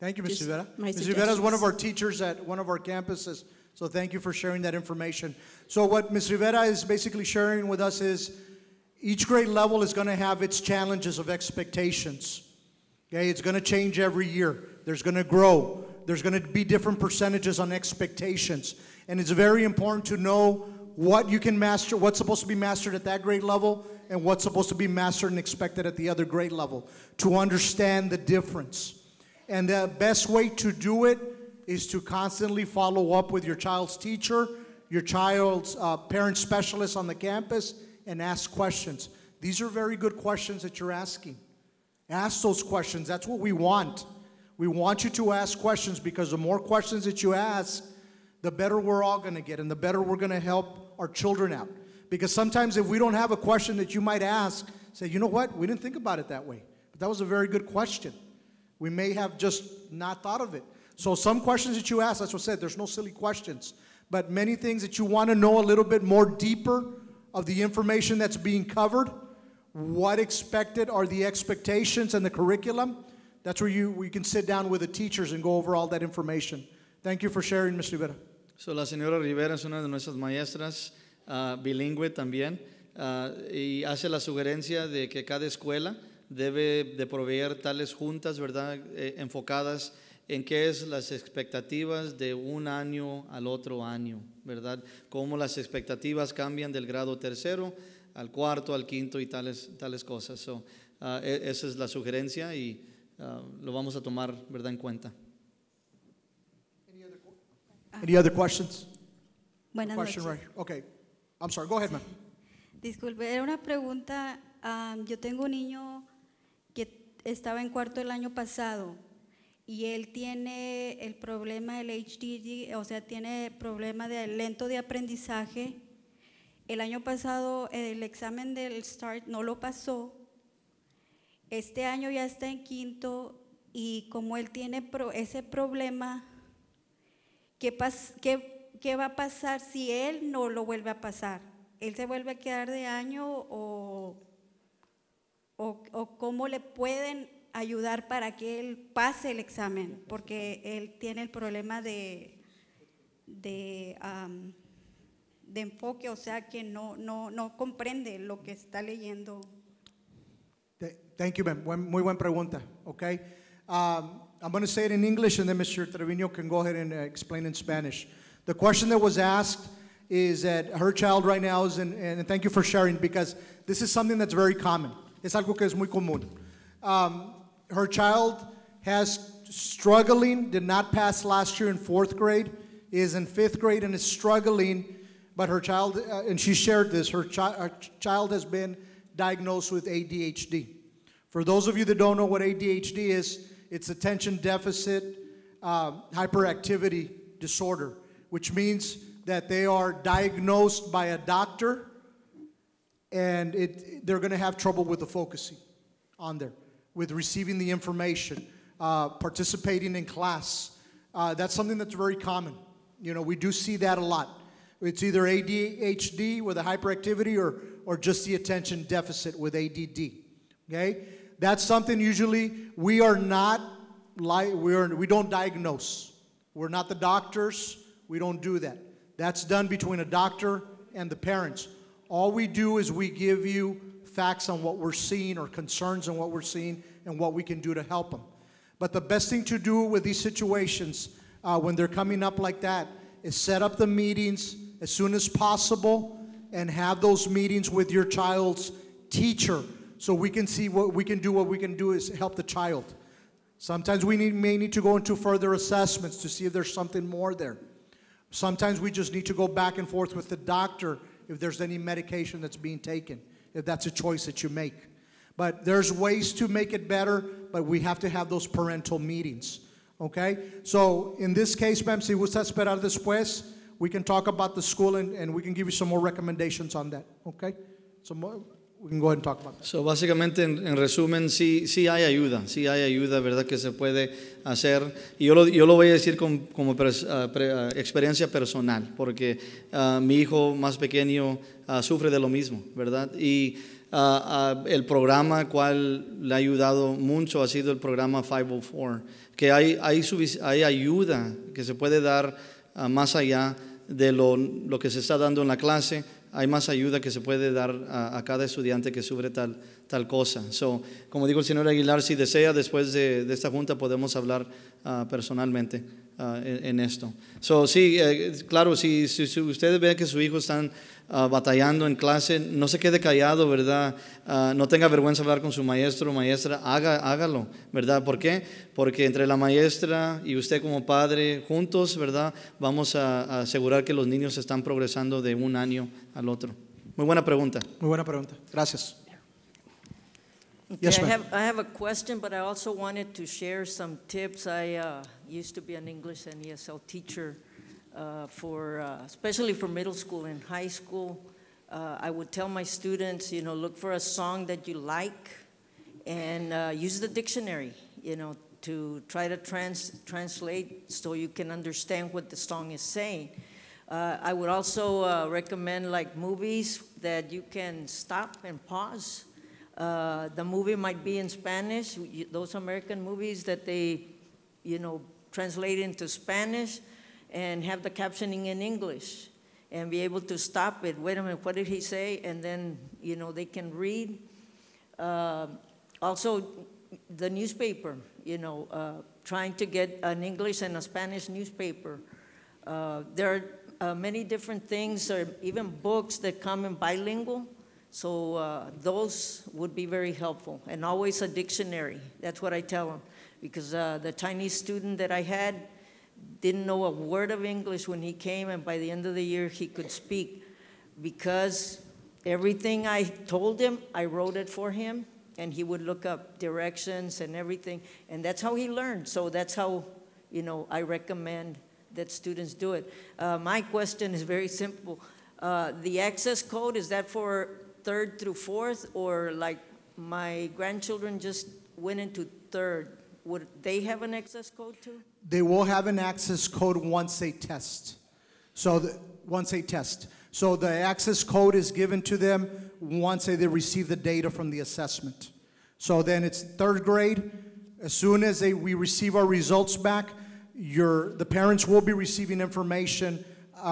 S1: Thank you, Ms. Rivera. Ms. Rivera is one of our teachers at one of our campuses, so thank you for sharing that information. So what Ms. Rivera is basically sharing with us is each grade level is going to have its challenges of expectations. Okay, it's going to change every year. There's going to grow. There's going to be different percentages on expectations. And it's very important to know what you can master, what's supposed to be mastered at that grade level, and what's supposed to be mastered and expected at the other grade level, to understand the difference. And the best way to do it is to constantly follow up with your child's teacher, your child's parent specialist on the campus, and ask questions. These are very good questions that you're asking. Ask those questions. That's what we want. We want you to ask questions, because the more questions that you ask, the better we're all going to get, and the better we're going to help our children out. Because sometimes if we don't have a question that you might ask, say, you know what, we didn't think about it that way. But that was a very good question. We may have just not thought of it. So some questions that you ask, that's what I said, there's no silly questions. But many things that you want to know a little bit more deeper of the information that's being covered, what expected are the expectations and the curriculum, that's where we can sit down with the teachers and go over all that information. Thank you for sharing, Ms. Rivera.
S2: So, la señora Rivera es una de nuestras maestras, bilingüe también, y hace la sugerencia de que cada escuela debe de proveer tales juntas, ¿verdad?, enfocadas en qué es las expectativas de un año al otro año, ¿verdad? Cómo las expectativas cambian del grado 3º al cuarto, al quinto y tales cosas. So, esa es la sugerencia y lo vamos a tomar, ¿verdad?, en cuenta.
S1: Any other questions?
S9: Buenas
S1: Question
S9: noches.
S1: right. Okay. I'm sorry. Go ahead, ma'am.
S9: Disculpe, era una pregunta. Yo tengo un niño que estaba en cuarto el año pasado y él tiene el problema del Adhd, o sea, tiene problema de lento de aprendizaje. El año pasado el examen del STAAR no lo pasó. Este año ya está en quinto y como él tiene ese problema, ¿qué va a pasar si él no lo vuelve a pasar? ¿Él se vuelve a quedar de año o cómo le pueden ayudar para que él pase el examen? Porque él tiene el problema de enfoque, o sea que no comprende lo que está leyendo.
S1: Thank you, ma'am. Muy buena pregunta. Okay. I'm going to say it in English and then Mr. Trevino can go ahead and explain in Spanish. The question that was asked is that her child right now is and thank you for sharing because this is something that's very common. Es algo que es muy común. Her child has struggling, did not pass last year in 4th grade, is in 5th grade and is struggling, but her child, and she shared this, her child has been diagnosed with ADHD. For those of you that don't know what ADHD is, it's attention deficit hyperactivity disorder, which means that they are diagnosed by a doctor and they're going to have trouble with the focusing on there, with receiving the information, participating in class. That's something that's very common. You know, we do see that a lot. It's either ADHD with a hyperactivity or just the attention deficit with ADD. Okay? That's something usually we don't diagnose. We're not the doctors. We don't do that. That's done between a doctor and the parents. All we do is we give you facts on what we're seeing or concerns on what we're seeing and what we can do to help them. But the best thing to do with these situations when they're coming up like that is set up the meetings as soon as possible and have those meetings with your child's teacher so we can see what we can do. What we can do is help the child. Sometimes we may need to go into further assessments to see if there's something more there. Sometimes we just need to go back and forth with the doctor if there's any medication that's being taken, if that's a choice that you make. But there's ways to make it better, but we have to have those parental meetings, okay? So in this case, ma'am, si gusta esperar después, we can talk about the school and we can give you some more recommendations on that, okay? So we can go ahead and talk about that.
S2: So, básicamente, en resumen, sí hay ayuda, ¿verdad?, que se puede hacer. Y yo lo voy a decir como experiencia personal, porque mi hijo más pequeño sufre de lo mismo, ¿verdad? Y el programa cual le ha ayudado mucho ha sido el programa 504, que hay ayuda que se puede dar más allá de lo que se está dando en la clase. Hay más ayuda que se puede dar a cada estudiante que sufre tal cosa. So, como dijo el señor Aguilar, si desea, después de esta junta podemos hablar personalmente en esto. So, sí, claro, si ustedes ven que su hijo están batallando en clase, no se quede callado, ¿verdad? No tenga vergüenza de hablar con su maestro o maestra, hágalo, ¿verdad? ¿Por qué? Porque entre la maestra y usted como padre, juntos, ¿verdad?, vamos a asegurar que los niños están progresando de un año al otro. Muy buena pregunta.
S1: Muy buena pregunta. Gracias.
S10: Okay,
S1: Yes, ma'am.
S10: I have a question, but I also wanted to share some tips. I used to be an English and ESL teacher especially for middle school and high school. I would tell my students, look for a song that you like and use the dictionary, to try to translate so you can understand what the song is saying. I would also recommend like movies that you can stop and pause. The movie might be in Spanish, those American movies that they, translate into Spanish and have the captioning in English and be able to stop it. Wait a minute, what did he say? And then, they can read. Also, the newspaper, trying to get an English and a Spanish newspaper. There are many different things, or even books that come in bilingual, So those would be very helpful. And always a dictionary. That's what I tell them. Because the Chinese student that I had didn't know a word of English when he came, and by the end of the year he could speak. Because everything I told him, I wrote it for him, and he would look up directions and everything. And that's how he learned. So that's how, I recommend that students do it. My question is very simple. The access code, is that for 3rd through 4th, or like my grandchildren just went into 3rd? Would they have an access code too?
S1: They will have an access code once they test. So the access code is given to them once they receive the data from the assessment. So then it's 3rd grade. As soon as we receive our results back, the parents will be receiving information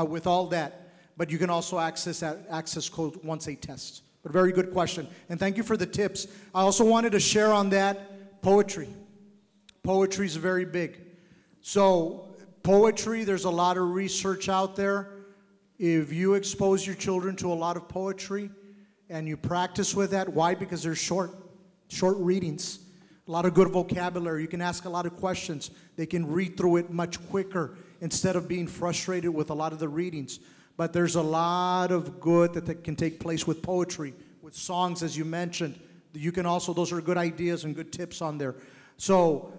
S1: with all that. But you can also access that access code once they test. But very good question. And thank you for the tips. I also wanted to share on that poetry. Poetry is very big. So poetry, there's a lot of research out there. If you expose your children to a lot of poetry and you practice with that, why? Because they're short readings. A lot of good vocabulary. You can ask a lot of questions. They can read through it much quicker instead of being frustrated with a lot of the readings. But there's a lot of good that can take place with poetry, with songs, as you mentioned. You can also, those are good ideas and good tips on there. So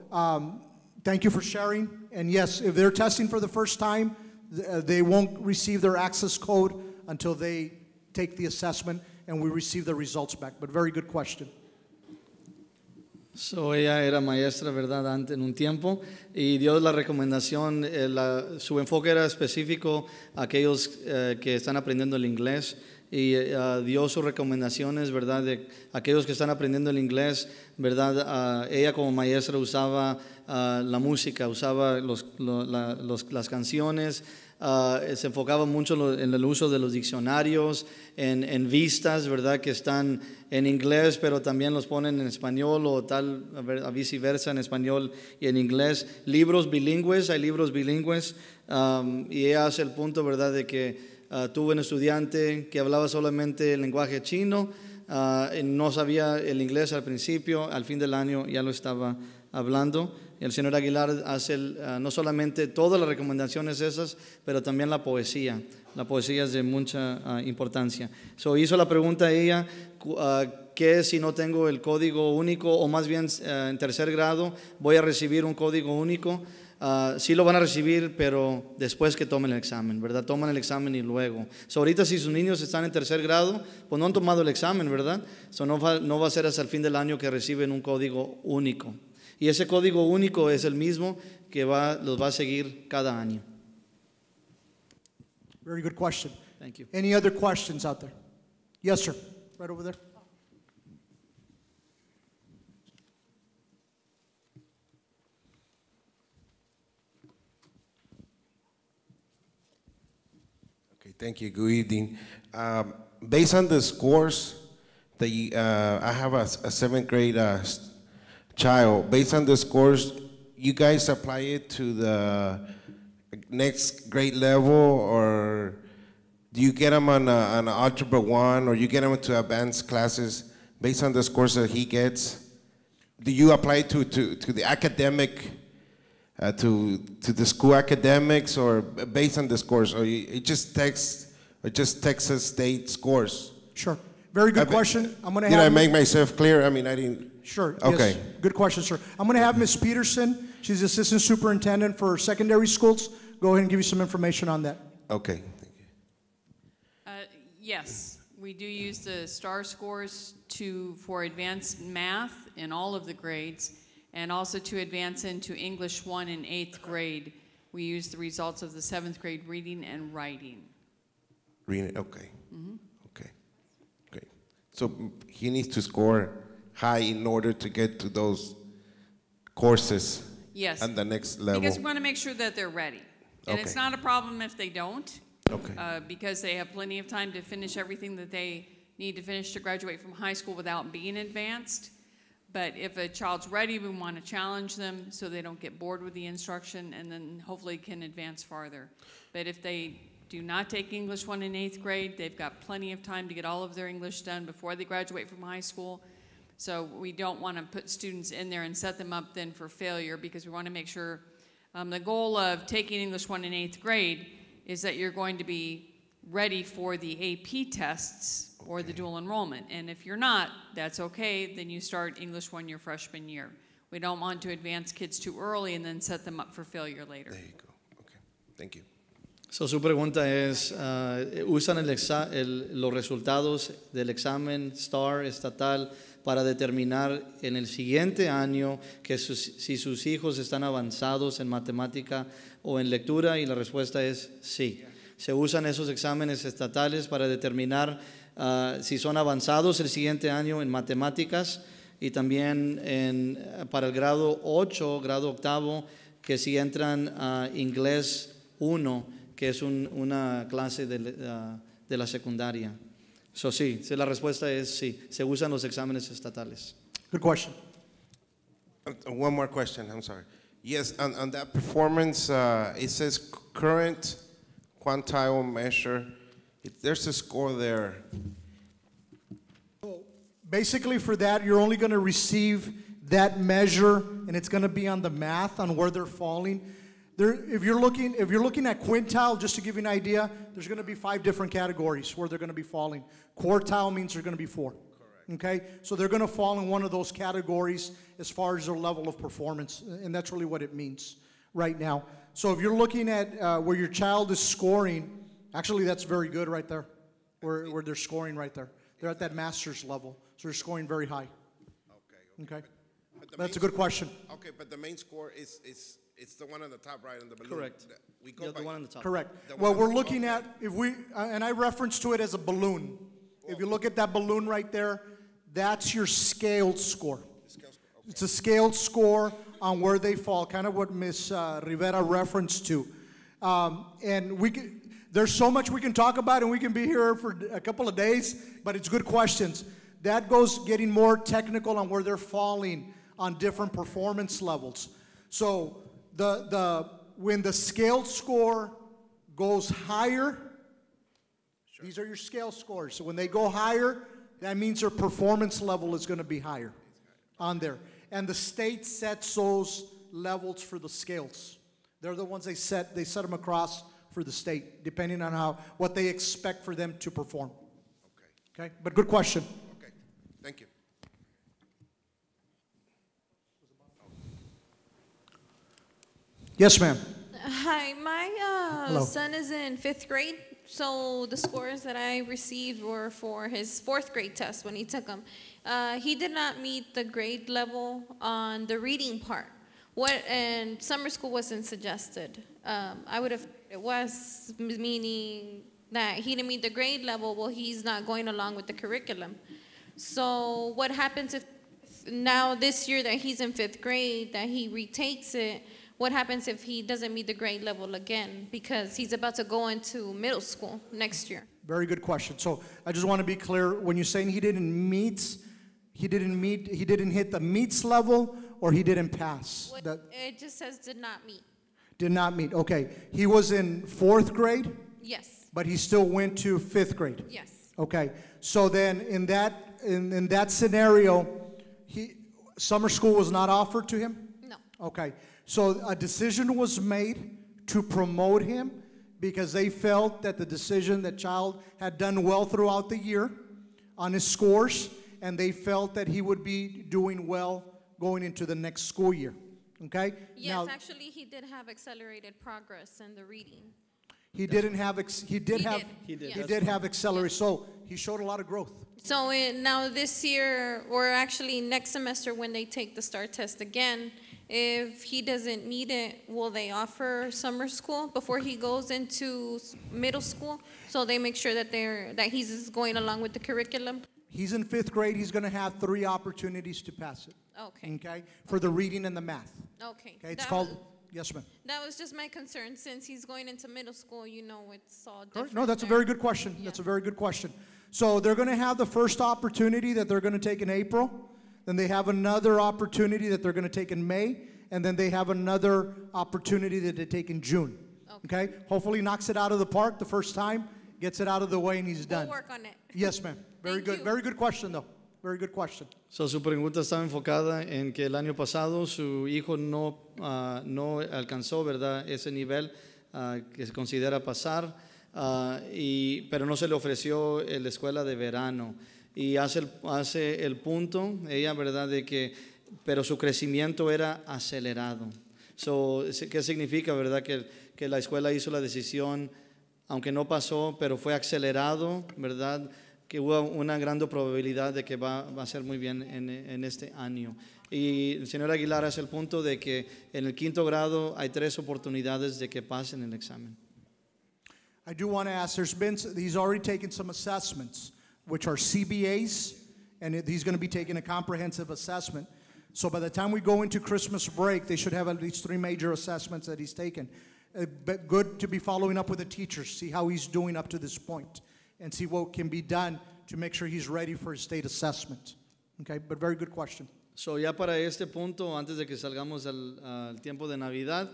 S1: thank you for sharing. And yes, if they're testing for the first time, they won't receive their access code until they take the assessment and we receive the results back. But very good question.
S2: So ella era maestra, ¿verdad?, antes en un tiempo, y dio la recomendación, su enfoque era específico a aquellos que están aprendiendo el inglés, y dio sus recomendaciones, ¿verdad?, de aquellos que están aprendiendo el inglés, ¿verdad? Ella como maestra usaba la música, usaba las canciones, se enfocaba mucho en el uso de los diccionarios, en vistas, ¿verdad?, que están en inglés, pero también los ponen en español o tal, viceversa, en español y en inglés. Libros bilingües, hay libros bilingües, y ella hace el punto, ¿verdad?, de que tuve un estudiante que hablaba solamente el lenguaje chino, no sabía el inglés al principio, al fin del año ya lo estaba hablando. El señor Aguilar hace no solamente todas las recomendaciones esas, pero también la poesía. La poesía es de mucha importancia. Hizo la pregunta a ella, ¿qué si no tengo el código único? O más bien en 3er grado voy a recibir un código único. Sí lo van a recibir, pero después que tomen el examen, ¿verdad? Toman el examen y luego. Ahorita si sus niños están en 3er grado, pues no han tomado el examen, ¿verdad? No va a ser hasta el fin del año que reciben un código único. Y ese código único es el mismo que los va a seguir cada año.
S1: Very good question.
S2: Thank you.
S1: Any other questions out there? Yes, sir. Right over there.
S11: Okay, thank you. Good evening. Based on the scores that I have a 7th grade child. Based on the scores, you guys apply it to the next grade level, or do you get them on Algebra 1, or you get them to advanced classes based on the scores that he gets? Do you apply it to the academic, to the school academics, or based on the scores, or it just Texas State scores?
S1: Sure. Very good question. I'm going to
S11: Did I make myself clear? I mean, I didn't.
S1: Sure.
S11: Okay.
S1: Yes. Good question, sir. I'm going to have Ms. Peterson. She's the assistant superintendent for secondary schools. Go ahead and give you some information on that.
S11: Okay. Thank you.
S12: Yes, we do use the STAAR scores for advanced math in all of the grades, and also to advance into English 1 in 8th grade. We use the results of the 7th grade reading and writing.
S11: Reading. Okay. Mm-hmm. Okay. Great. So he needs to score high in order to get to those courses.
S12: Yes.
S11: And the next level.
S12: Because we want to make sure that they're ready. And
S11: Okay.
S12: it's not a problem if they don't.
S11: Okay.
S12: Because they have plenty of time to finish everything that they need to finish to graduate from high school without being advanced. But if a child's ready, we want to challenge them so they don't get bored with the instruction, and then hopefully can advance farther. But if they do not take English 1 in 8th grade, they've got plenty of time to get all of their English done before they graduate from high school. So we don't want to put students in there and set them up then for failure, because we want to make sure the goal of taking English 1 in 8th grade is that you're going to be ready for the AP tests or the dual enrollment. And if you're not, that's okay, then you start English 1 your freshman year. We don't want to advance kids too early and then set them up for failure later.
S11: There you go. Okay. Thank you.
S2: So, su pregunta es, ¿usan los resultados del examen STAAR estatal para determinar en el siguiente año que si sus hijos están avanzados en matemática o en lectura? Y la respuesta es sí. Se usan esos exámenes estatales para determinar si son avanzados el siguiente año en matemáticas, y también para el grado 8, grado octavo, que si entran a inglés 1, que es una clase de la secundaria. So, sí, la respuesta es sí, se usan los exámenes estatales.
S1: Good question.
S11: One more question, I'm sorry. Yes, on that performance, it says current quantile measure. There's a score there.
S1: Basically for that, you're only going to receive that measure, and it's going to be on the math on where they're falling. If you're looking at quintile, just to give you an idea, there's going to be 5 different categories where they're going to be falling. Quartile means they're going to be 4. Correct. Okay? So they're going to fall in one of those categories as far as their level of performance, and that's really what it means right now. So if you're looking at where your child is scoring, actually that's very good right there, where they're scoring right there. They're at that master's level, so they're scoring very high. Okay? That's a good question.
S11: Okay, but the main score is it's the one on the top right on the balloon.
S2: Correct.
S11: We go by
S2: the one on the top.
S1: Correct. Well, we're looking at, if we, and I reference to it as a balloon. If you look at that balloon right there, that's your scaled score. It's a scaled score on where they fall, kind of what Ms. Rivera referenced to. And there's so much we can talk about, and we can be here for a couple of days, but it's good questions. That goes getting more technical on where they're falling on different performance levels. So when the scaled score goes higher, these are your scale scores. So when they go higher, that means their performance level is going to be higher on there. And the state sets those levels for the scales. They're the ones they set them across for the state, depending on what they expect for them to perform. Okay? But good question.
S11: Okay. Thank you.
S1: Yes, ma'am.
S13: Hi, my son is in 5th grade, so the scores that I received were for his 4th grade test when he took them. He did not meet the grade level on the reading part. And summer school wasn't suggested. It was meaning that he didn't meet the grade level. Well, he's not going along with the curriculum. So what happens if now this year that he's in 5th grade, that he retakes it, what happens if he doesn't meet the grade level again? Because he's about to go into middle school next year.
S1: Very good question. So I just want to be clear, when you're saying he didn't hit the meets level, or he didn't pass?
S13: It just says did not meet.
S1: Did not meet, okay. He was in 4th grade?
S13: Yes.
S1: But he still went to 5th grade?
S13: Yes.
S1: Okay, so then in that scenario, summer school was not offered to him?
S13: No.
S1: Okay, so a decision was made to promote him because they felt that the decision that child had done well throughout the year on his scores, and they felt that he would be doing well going into the next school year. Okay?
S13: Yes,
S1: now,
S13: actually, he did have accelerated progress in the reading.
S1: He did have accelerated, so he showed a lot of growth.
S13: So now this year, or actually next semester when they take the STAAR test again, if he doesn't meet it, will they offer summer school before he goes into middle school? So they make sure that he's going along with the curriculum?
S1: He's in 5th grade. He's going to have 3 opportunities to pass it.
S13: Okay.
S1: Okay? For the reading and the math.
S13: Okay.
S1: Okay, it's called, yes, ma'am.
S13: That was just my concern. Since he's going into middle school, it's all different.
S1: No, that's a very good question. Yeah. That's a very good question. So they're going to have the first opportunity that they're going to take in April. then they have another opportunity that they're going to take in May, and then they have another opportunity that they take in June. Okay? Hopefully knocks it out of the park the first time, gets it out of the way, and he's done.
S13: We'll work on it.
S1: Yes, ma'am. Very good. Very good question, though. Very good question.
S2: So, su pregunta estaba enfocada en que el año pasado su hijo no alcanzó, ¿verdad?, ese nivel que se considera pasar, pero no se le ofreció la escuela de verano. Y hace el punto, ella, ¿verdad?, de que, pero su crecimiento era acelerado. So, ¿qué significa, verdad?, que la escuela hizo la decisión, aunque no pasó, pero fue acelerado, ¿verdad?, que hubo una gran probabilidad de que va a ser muy bien en este año. Y el señor Aguilar hace el punto de que en el quinto grado hay 3 oportunidades de que pasen el examen.
S1: I do want to ask, he's already taken some assessments, which are CBAs, and he's going to be taking a comprehensive assessment. So by the time we go into Christmas break, they should have at least 3 major assessments that he's taken. But good to be following up with the teachers, see how he's doing up to this point, and see what can be done to make sure he's ready for his state assessment. Okay, but very good question.
S2: So ya para este punto, antes de que salgamos al tiempo de Navidad,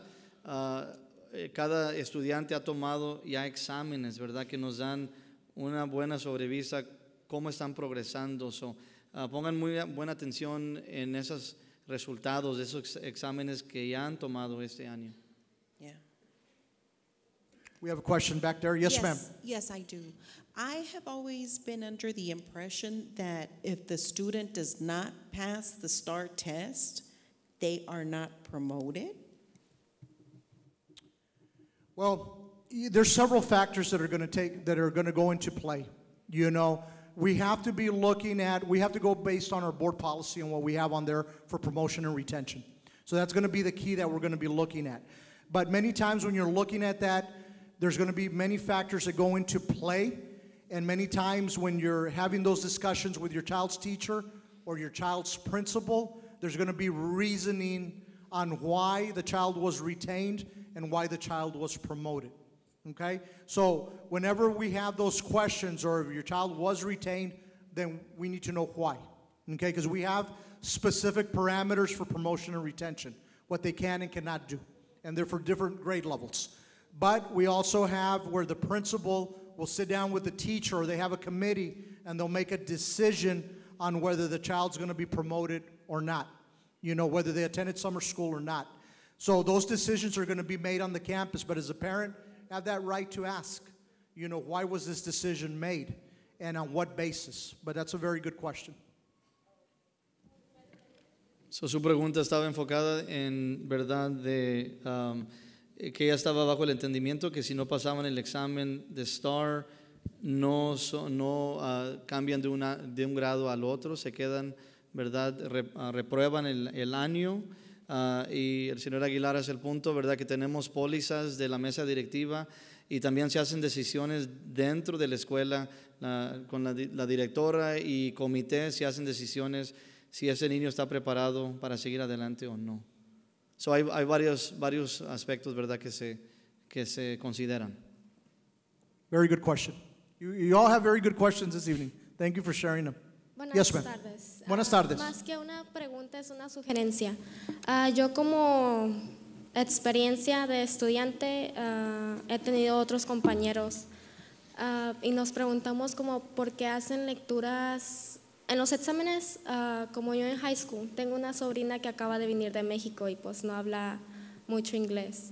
S2: cada estudiante ha tomado ya exámenes, ¿verdad?, que nos dan una buena sobrevista cómo están progresando. So, pongan muy buena atención en esos resultados de esos exámenes que ya han tomado este año.
S6: Yeah.
S1: We have a question back there. Yes, ma'am.
S6: Yes, I do. I have always been under the impression that if the student does not pass the STAAR test, they are not promoted.
S1: Well, there's several factors that are going to go into play. You know, we have to be looking at, we have to go based on our board policy and what we have on there for promotion and retention. So that's going to be the key that we're going to be looking at. But many times when you're looking at that, there's going to be many factors that go into play. And many times when you're having those discussions with your child's teacher or your child's principal, there's going to be reasoning on why the child was retained and why the child was promoted. Okay? So whenever we have those questions or if your child was retained, then we need to know why. Okay? Because we have specific parameters for promotion and retention, what they can and cannot do. And they're for different grade levels. But we also have where the principal will sit down with the teacher or they have a committee and they'll make a decision on whether the child's going to be promoted or not. You know, whether they attended summer school or not. So those decisions are going to be made on the campus, but as a parent, have that right to ask, you know, why was this decision made and on what basis? But that's a very good question.
S2: So, su pregunta estaba enfocada en verdad de que ella estaba bajo el entendimiento que si no pasaban el examen de STAAR no cambian de un grado al otro, se quedan, verdad, reprueban el año. Y el señor Aguilar hace el punto, verdad, que tenemos pólizas de la mesa directiva y también se hacen decisiones dentro de la escuela con la directora y comité, se hacen decisiones si ese niño está preparado para seguir adelante o no. So hay varios aspectos, verdad, que se consideran.
S1: Very good question. You all have very good questions this evening. Thank you for sharing them.
S14: Buenas tardes.
S1: Buenas tardes.
S14: Más que una pregunta, es una sugerencia. Yo como experiencia de estudiante he tenido otros compañeros y nos preguntamos como por qué hacen lecturas en los exámenes, como yo en high school. Tengo una sobrina que acaba de venir de México y pues no habla mucho inglés.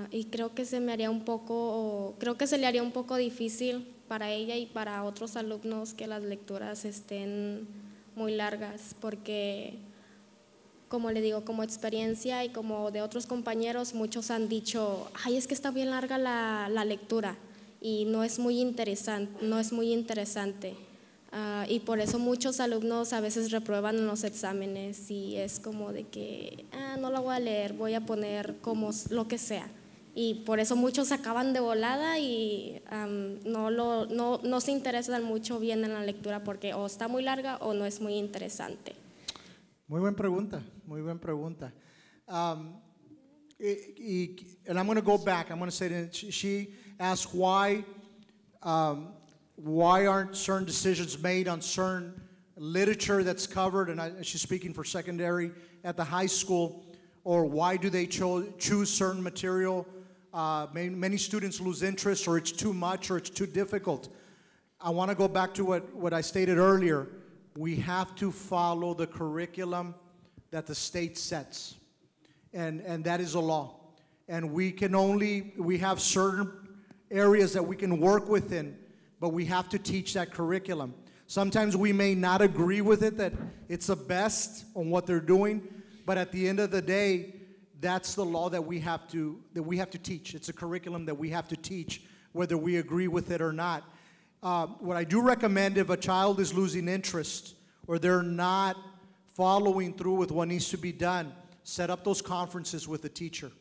S14: Y creo que se le haría un poco difícil para ella y para otros alumnos que las lecturas estén muy largas, porque como le digo, como experiencia y como de otros compañeros, muchos han dicho, ay, es que está bien larga la lectura y no es muy interesante. Y por eso muchos alumnos a veces reprueban en los exámenes y es como de que no la voy a leer, voy a poner como lo que sea. Y por eso muchos acaban de volada y no se interesan mucho bien en la lectura porque o está muy larga o no es muy interesante.
S1: Muy buena pregunta, muy buena pregunta. And I'm going to go back. I'm going to say that she asked why aren't certain decisions made on certain literature that's covered, and she's speaking for secondary at the high school, or why do they choose certain material? Many students lose interest, or it's too much, or it's too difficult. I want to go back to what I stated earlier. We have to follow the curriculum that the state sets, and that is a law. And we have certain areas that we can work within, but we have to teach that curriculum. Sometimes we may not agree with it, that it's the best on what they're doing, but at the end of the day, that's the law that we have to teach. It's a curriculum that we have to teach, whether we agree with it or not. What I do recommend, if a child is losing interest or they're not following through with what needs to be done, set up those conferences with the teacher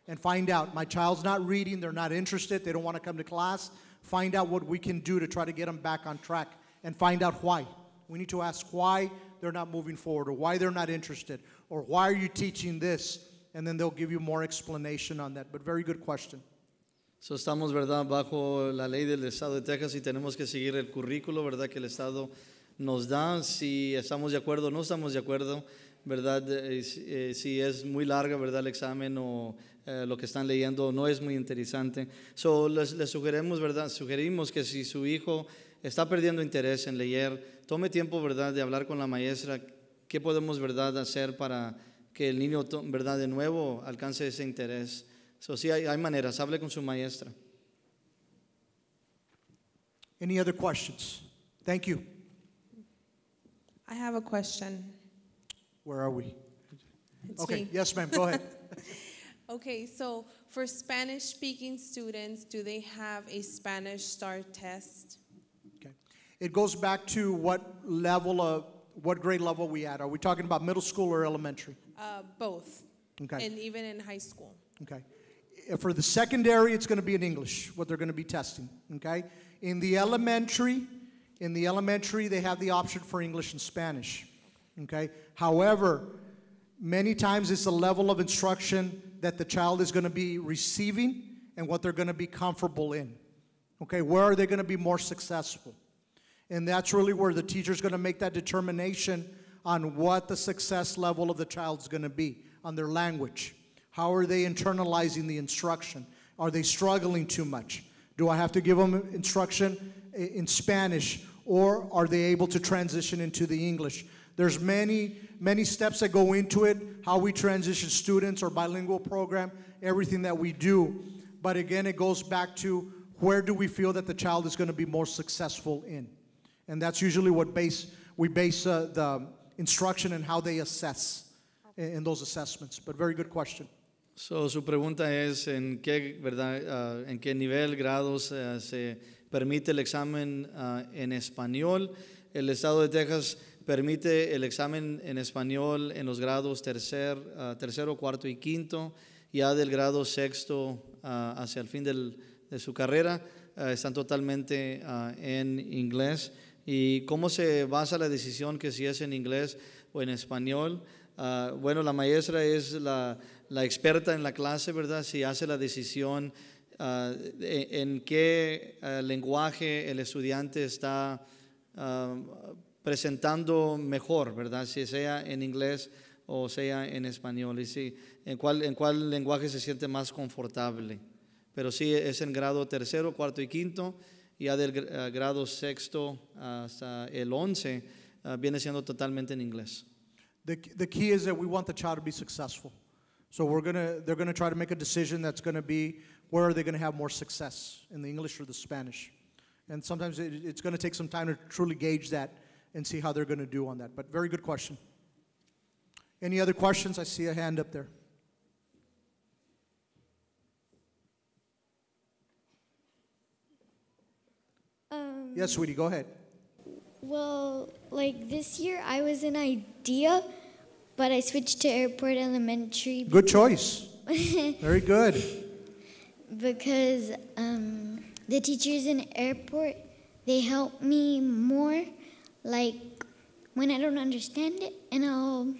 S1: and find out, my child's not reading, they're not interested, they don't want to come to class. Find out what we can do to try to get them back on track, and find out why. We need to ask why they're not moving forward, or why they're not interested, or why are you teaching this? And then they'll give you more explanation on that. But very good question.
S2: So estamos, ¿verdad?, bajo la ley del Estado de Texas y tenemos que seguir el currículo, ¿verdad?, que el Estado nos da. Si estamos de acuerdo o no estamos de acuerdo, ¿verdad? Si es muy larga, ¿verdad?, el examen, o lo que están leyendo no es muy interesante. So les sugerimos, ¿verdad?, que si su hijo está perdiendo interés en leer, tome tiempo, ¿verdad?, de hablar con la maestra. ¿Qué podemos, ¿verdad?, hacer para que el niño, ¿verdad?, de nuevo alcance ese interés? So, sí, hay maneras. Hable con su maestra.
S1: Any other questions? Thank you.
S5: I have a question.
S1: Where are we?
S5: It's
S1: Okay,
S5: me.
S1: yes, ma'am, go ahead.
S5: Okay, so for Spanish-speaking students, do they have a Spanish STAAR test?
S1: Okay. It goes back to what grade level we at. Are we talking about middle school or elementary?
S5: Both.
S1: Okay.
S5: And even in high school.
S1: Okay. For the secondary, it's going to be in English, what they're going to be testing, okay? In the elementary, they have the option for English and Spanish, okay? However, many times it's the level of instruction that the child is going to be receiving and what they're going to be comfortable in, okay? Where are they going to be more successful? And that's really where the teacher's going to make that determination on what the success level of the child's going to be, on their language. How are they internalizing the instruction? Are they struggling too much? Do I have to give them instruction in Spanish, or are they able to transition into the English? There's many steps that go into it, how we transition students or bilingual program, everything that we do. But again, it goes back to where do we feel that the child is going to be more successful in? And that's usually what we base the instruction and how they assess in those assessments. But very good question.
S2: So, su pregunta es en qué, ¿verdad?, en qué nivel, grados se permite el examen en español. El Estado de Texas permite el examen en español en los grados tercero, cuarto y quinto. Ya del grado sexto hacia el fin de su carrera están totalmente en inglés. ¿Y cómo se basa la decisión que si es en inglés o en español? Bueno, la maestra es la experta en la clase, ¿verdad? Si hace la decisión en qué lenguaje el estudiante está presentando mejor, ¿verdad? Si sea en inglés o sea en español, y si, en cuál lenguaje se siente más confortable. Pero sí es en grado tercero, cuarto y quinto, y ya del grado sexto hasta el 11 viene siendo totalmente en inglés.
S1: The key is that we want the child to be successful. So they're gonna try to make a decision that's gonna be where are they gonna have more success, in the English or the Spanish. And sometimes it's gonna take some time to truly gauge that and see how they're gonna do on that. But very good question. Any other questions? I see a hand up there. Yes, sweetie, go ahead.
S15: Well, like this year I was in IDEA, but I switched to Airport Elementary.
S1: Good choice. Very good.
S15: Because the teachers in Airport, they help me more, like when I don't understand it, and I'll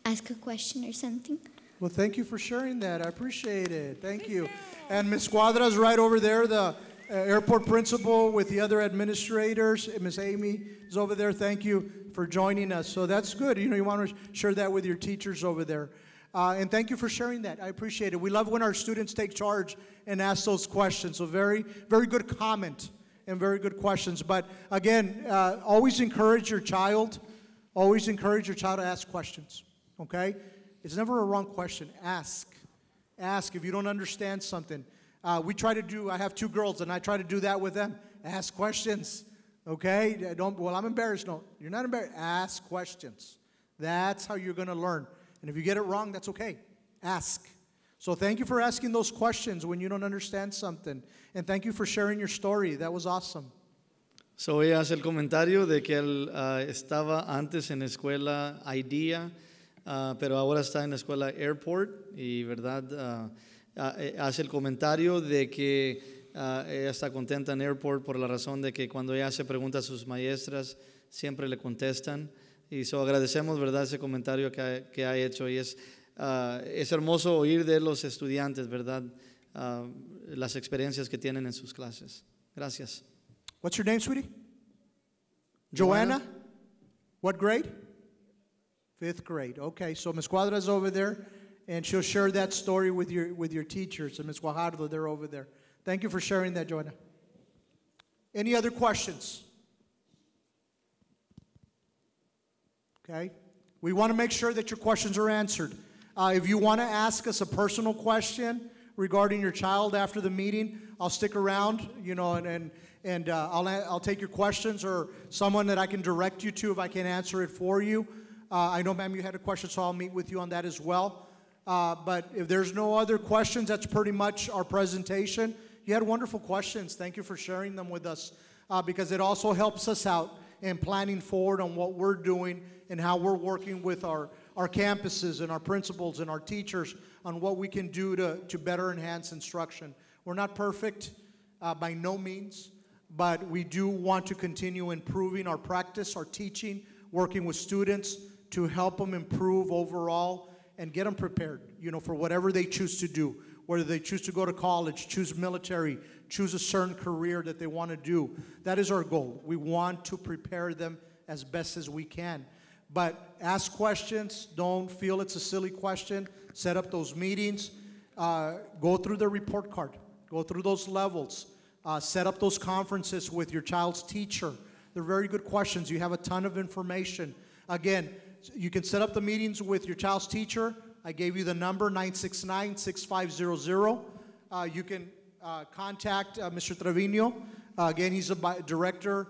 S15: ask a question or something.
S1: Well, thank you for sharing that. I appreciate it. Thank you. And Ms. Cuadra's right over there, the airport principal with the other administrators. Ms. Amy is over there. Thank you for joining us. So that's good. You know, you want to share that with your teachers over there. And thank you for sharing that. I appreciate it. We love when our students take charge and ask those questions. So very, very good comment and very good questions. But again, always encourage your child. Always encourage your child to ask questions. Okay? It's never a wrong question. Ask. Ask if you don't understand something. I have 2 girls, and I try to do that with them. Ask questions, okay? I'm embarrassed. No, you're not embarrassed. Ask questions. That's how you're going to learn. And if you get it wrong, that's okay. Ask. So thank you for asking those questions when you don't understand something. And thank you for sharing your story. That was awesome.
S2: So ella hace el comentario de que él estaba antes en la escuela IDEA, pero ahora está en la escuela Airport, y verdad, hace el comentario de que ella está contenta en Airport por la razón de que cuando ella hace preguntas a sus maestras siempre le contestan, y agradecemos, verdad, ese comentario que ha hecho, y es hermoso oír de los estudiantes, verdad, las experiencias que tienen en sus clases. Gracias.
S1: What's your name, sweetie? Joanna? What grade? 5th grade. Okay, so Ms. Cuadra's over there, and she'll share that story with your teachers. And Ms. Guajardo, they're over there. Thank you for sharing that, Joanna. Any other questions? Okay. We want to make sure that your questions are answered. If you want to ask us a personal question regarding your child after the meeting, I'll stick around, you know, and I'll take your questions, or someone that I can direct you to if I can answer it for you. I know, ma'am, you had a question, so I'll meet with you on that as well. But if there's no other questions, that's pretty much our presentation. You had wonderful questions. Thank you for sharing them with us, because it also helps us out in planning forward on what we're doing and how we're working with our campuses and our principals and our teachers on what we can do to better enhance instruction. We're not perfect by no means, but we do want to continue improving our practice, our teaching, working with students to help them improve overall and get them prepared, you know, for whatever they choose to do, whether they choose to go to college, choose military, choose a certain career that they want to do. That is our goal. We want to prepare them as best as we can. But ask questions. Don't feel it's a silly question. Set up those meetings. Go through the report card. Go through those levels. Set up those conferences with your child's teacher. They're very good questions. You have a ton of information. Again, you can set up the meetings with your child's teacher. I gave you the number, 969-6500. You can contact Mr. Trevino. Again, he's a director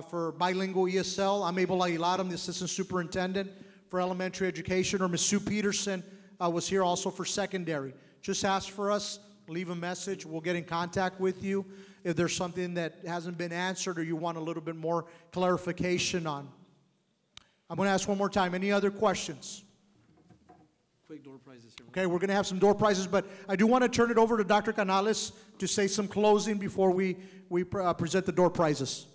S1: for bilingual ESL. I'm Abel Aguilar. I'm the assistant superintendent for elementary education. Or Ms. Sue Peterson was here also for secondary. Just ask for us. Leave a message. We'll get in contact with you if there's something that hasn't been answered or you want a little bit more clarification on. I'm going to ask one more time. Any other questions?
S2: Quick door prizes here.
S1: Okay, we're going to have some door prizes, but I do want to turn it over to Dr. Canales to say some closing before we present the door prizes.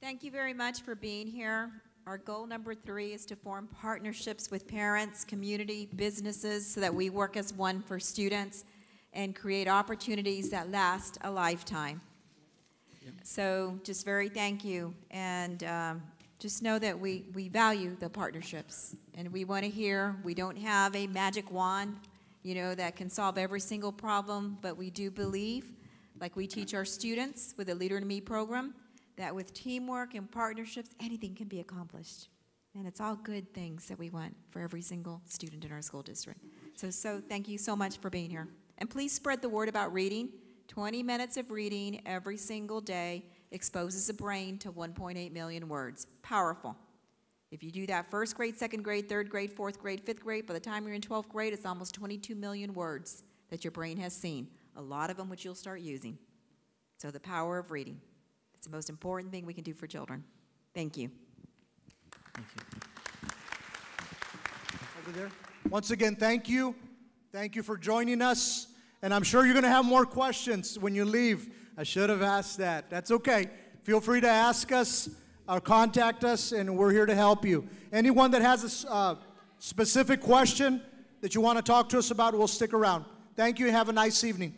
S16: Thank you very much for being here. Our goal number 3 is to form partnerships with parents, community, businesses, so that we work as one for students and create opportunities that last a lifetime. Yep. So just very thank you, and just know that we value the partnerships, and we want to hear. We don't have a magic wand, you know, that can solve every single problem, but we do believe, like we teach our students with the Leader in Me program, that with teamwork and partnerships, anything can be accomplished. And it's all good things that we want for every single student in our school district. So thank you so much for being here. And please spread the word about reading. 20 minutes of reading every single day exposes the brain to 1.8 million words. Powerful. If you do that 1st grade, 2nd grade, 3rd grade, 4th grade, 5th grade, by the time you're in 12th grade, it's almost 22 million words that your brain has seen. A lot of them which you'll start using. So the power of reading. It's the most important thing we can do for children. Thank you.
S2: Thank you.
S1: Over there. Once again, thank you. Thank you for joining us. And I'm sure you're going to have more questions when you leave. I should have asked that. That's okay. Feel free to ask us or contact us, and we're here to help you. Anyone that has a specific question that you want to talk to us about, we'll stick around. Thank you. Have a nice evening.